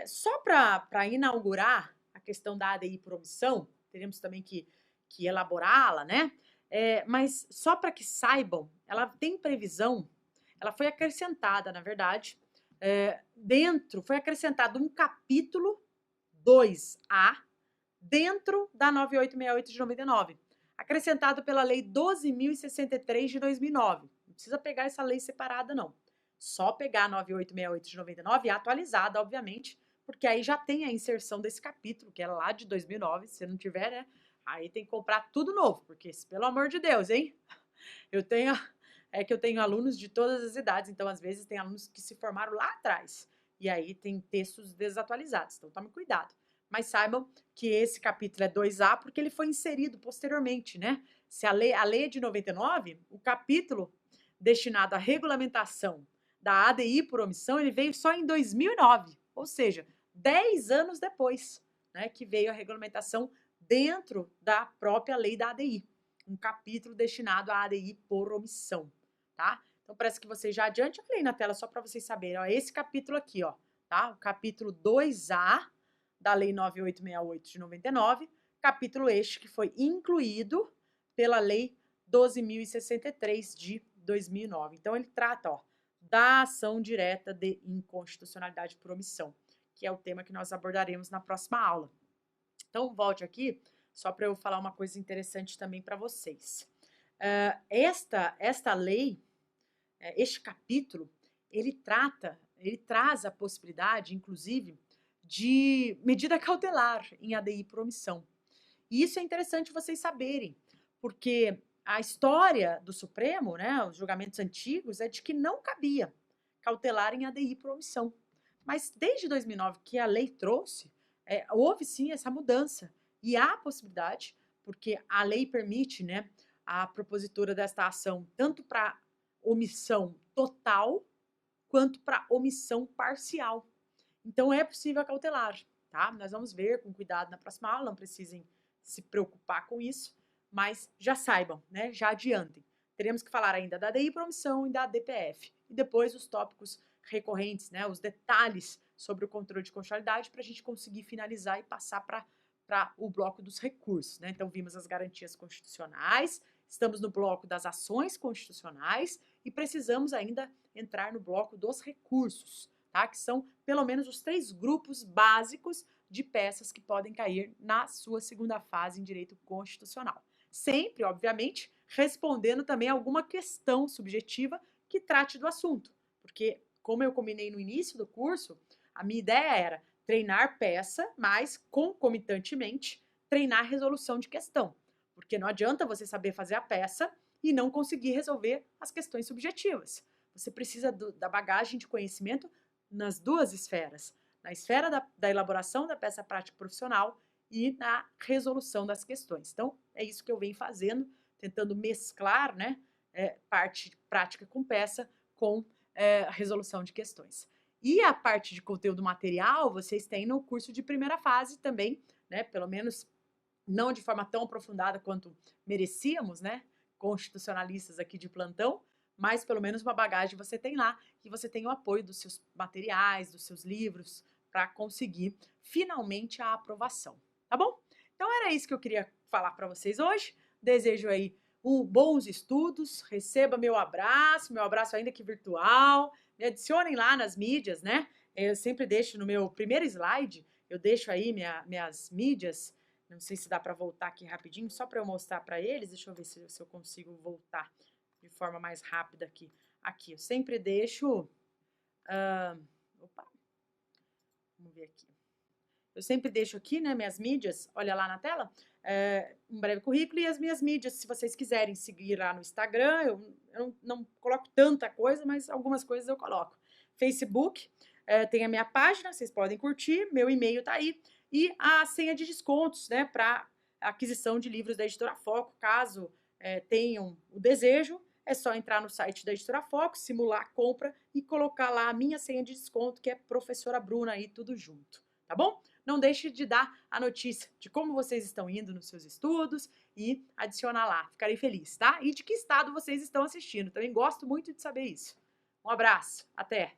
Só para inaugurar a questão da ADI por omissão, teremos também que elaborá-la, né? Mas só para que saibam, ela tem previsão, ela foi acrescentada, na verdade, foi acrescentado um capítulo 2A dentro da 9868 de 99, acrescentado pela Lei 12.063 de 2009. Não precisa pegar essa lei separada, não. Só pegar a 9868 de 99 e atualizada, obviamente, porque aí já tem a inserção desse capítulo, que é lá de 2009. Se não tiver, né? Aí tem que comprar tudo novo, porque, pelo amor de Deus, hein? Eu tenho alunos de todas as idades, então às vezes tem alunos que se formaram lá atrás, e aí tem textos desatualizados, então tome cuidado. Mas saibam que esse capítulo é 2A porque ele foi inserido posteriormente, né? Se a lei é de 99, o capítulo destinado à regulamentação da ADI por omissão, ele veio só em 2009, ou seja, 10 anos depois, né, que veio a regulamentação dentro da própria lei da ADI, um capítulo destinado à ADI por omissão, tá? Então, parece que vocês já adiante, olha aí na tela só para vocês saberem, ó, esse capítulo aqui, ó, tá? O capítulo 2A da Lei 9868 de 99, capítulo este que foi incluído pela Lei 12.063 de 2009. Então, ele trata, ó, da ação direta de inconstitucionalidade por omissão, que é o tema que nós abordaremos na próxima aula. Então, volte aqui, só para eu falar uma coisa interessante também para vocês. Esta lei, este capítulo, ele traz a possibilidade, inclusive, de medida cautelar em ADI por omissão. E isso é interessante vocês saberem, porque a história do Supremo, né, os julgamentos antigos, é de que não cabia cautelar em ADI por omissão. Mas desde 2009 que a lei trouxe, houve sim essa mudança. E há a possibilidade, porque a lei permite, né, a propositura desta ação tanto para omissão total quanto para omissão parcial. Então é possível cautelar, tá? Nós vamos ver com cuidado na próxima aula, não precisem se preocupar com isso, mas já saibam, né? Já adiantem. Teremos que falar ainda da ADI por omissão e da DPF. E depois os tópicos recorrentes, né? Os detalhes sobre o controle de constitucionalidade para a gente conseguir finalizar e passar para o bloco dos recursos, né? Então vimos as garantias constitucionais, estamos no bloco das ações constitucionais e precisamos ainda entrar no bloco dos recursos, tá? Que são pelo menos os 3 grupos básicos de peças que podem cair na sua segunda fase em direito constitucional. Sempre, obviamente, respondendo também alguma questão subjetiva que trate do assunto, porque, como eu combinei no início do curso, a minha ideia era treinar peça, mas concomitantemente treinar resolução de questão, porque não adianta você saber fazer a peça e não conseguir resolver as questões subjetivas. Você precisa da bagagem de conhecimento nas duas esferas, na esfera da elaboração da peça prática profissional e na resolução das questões. Então, é isso que eu venho fazendo, tentando mesclar, né, parte prática com peça com resolução de questões. E a parte de conteúdo material, vocês têm no curso de primeira fase também, né, pelo menos não de forma tão aprofundada quanto merecíamos, né, constitucionalistas aqui de plantão, mas pelo menos uma bagagem você tem lá e você tem o apoio dos seus materiais, dos seus livros, para conseguir finalmente a aprovação, tá bom? Então era isso que eu queria falar para vocês hoje. Desejo aí bons estudos, receba meu abraço ainda que virtual, me adicionem lá nas mídias, né? Eu sempre deixo no meu primeiro slide, eu deixo aí minhas mídias. Não sei se dá para voltar aqui rapidinho, só para eu mostrar para eles. Deixa eu ver se eu consigo voltar de forma mais rápida aqui. Aqui, eu sempre deixo... opa, vamos ver aqui. Eu sempre deixo aqui, né, minhas mídias, olha lá na tela, um breve currículo e as minhas mídias, se vocês quiserem seguir lá no Instagram, eu não coloco tanta coisa, mas algumas coisas eu coloco. Facebook, tem a minha página, vocês podem curtir, meu e-mail tá aí, e a senha de descontos, né, para aquisição de livros da Editora Foco, caso tenham o desejo, é só entrar no site da Editora Foco, simular a compra e colocar lá a minha senha de desconto, que é Professora Bruna aí, tudo junto, tá bom? Não deixe de dar a notícia de como vocês estão indo nos seus estudos e adicionar lá, ficarei feliz, tá? E de que estado vocês estão assistindo, também gosto muito de saber isso. Um abraço, até!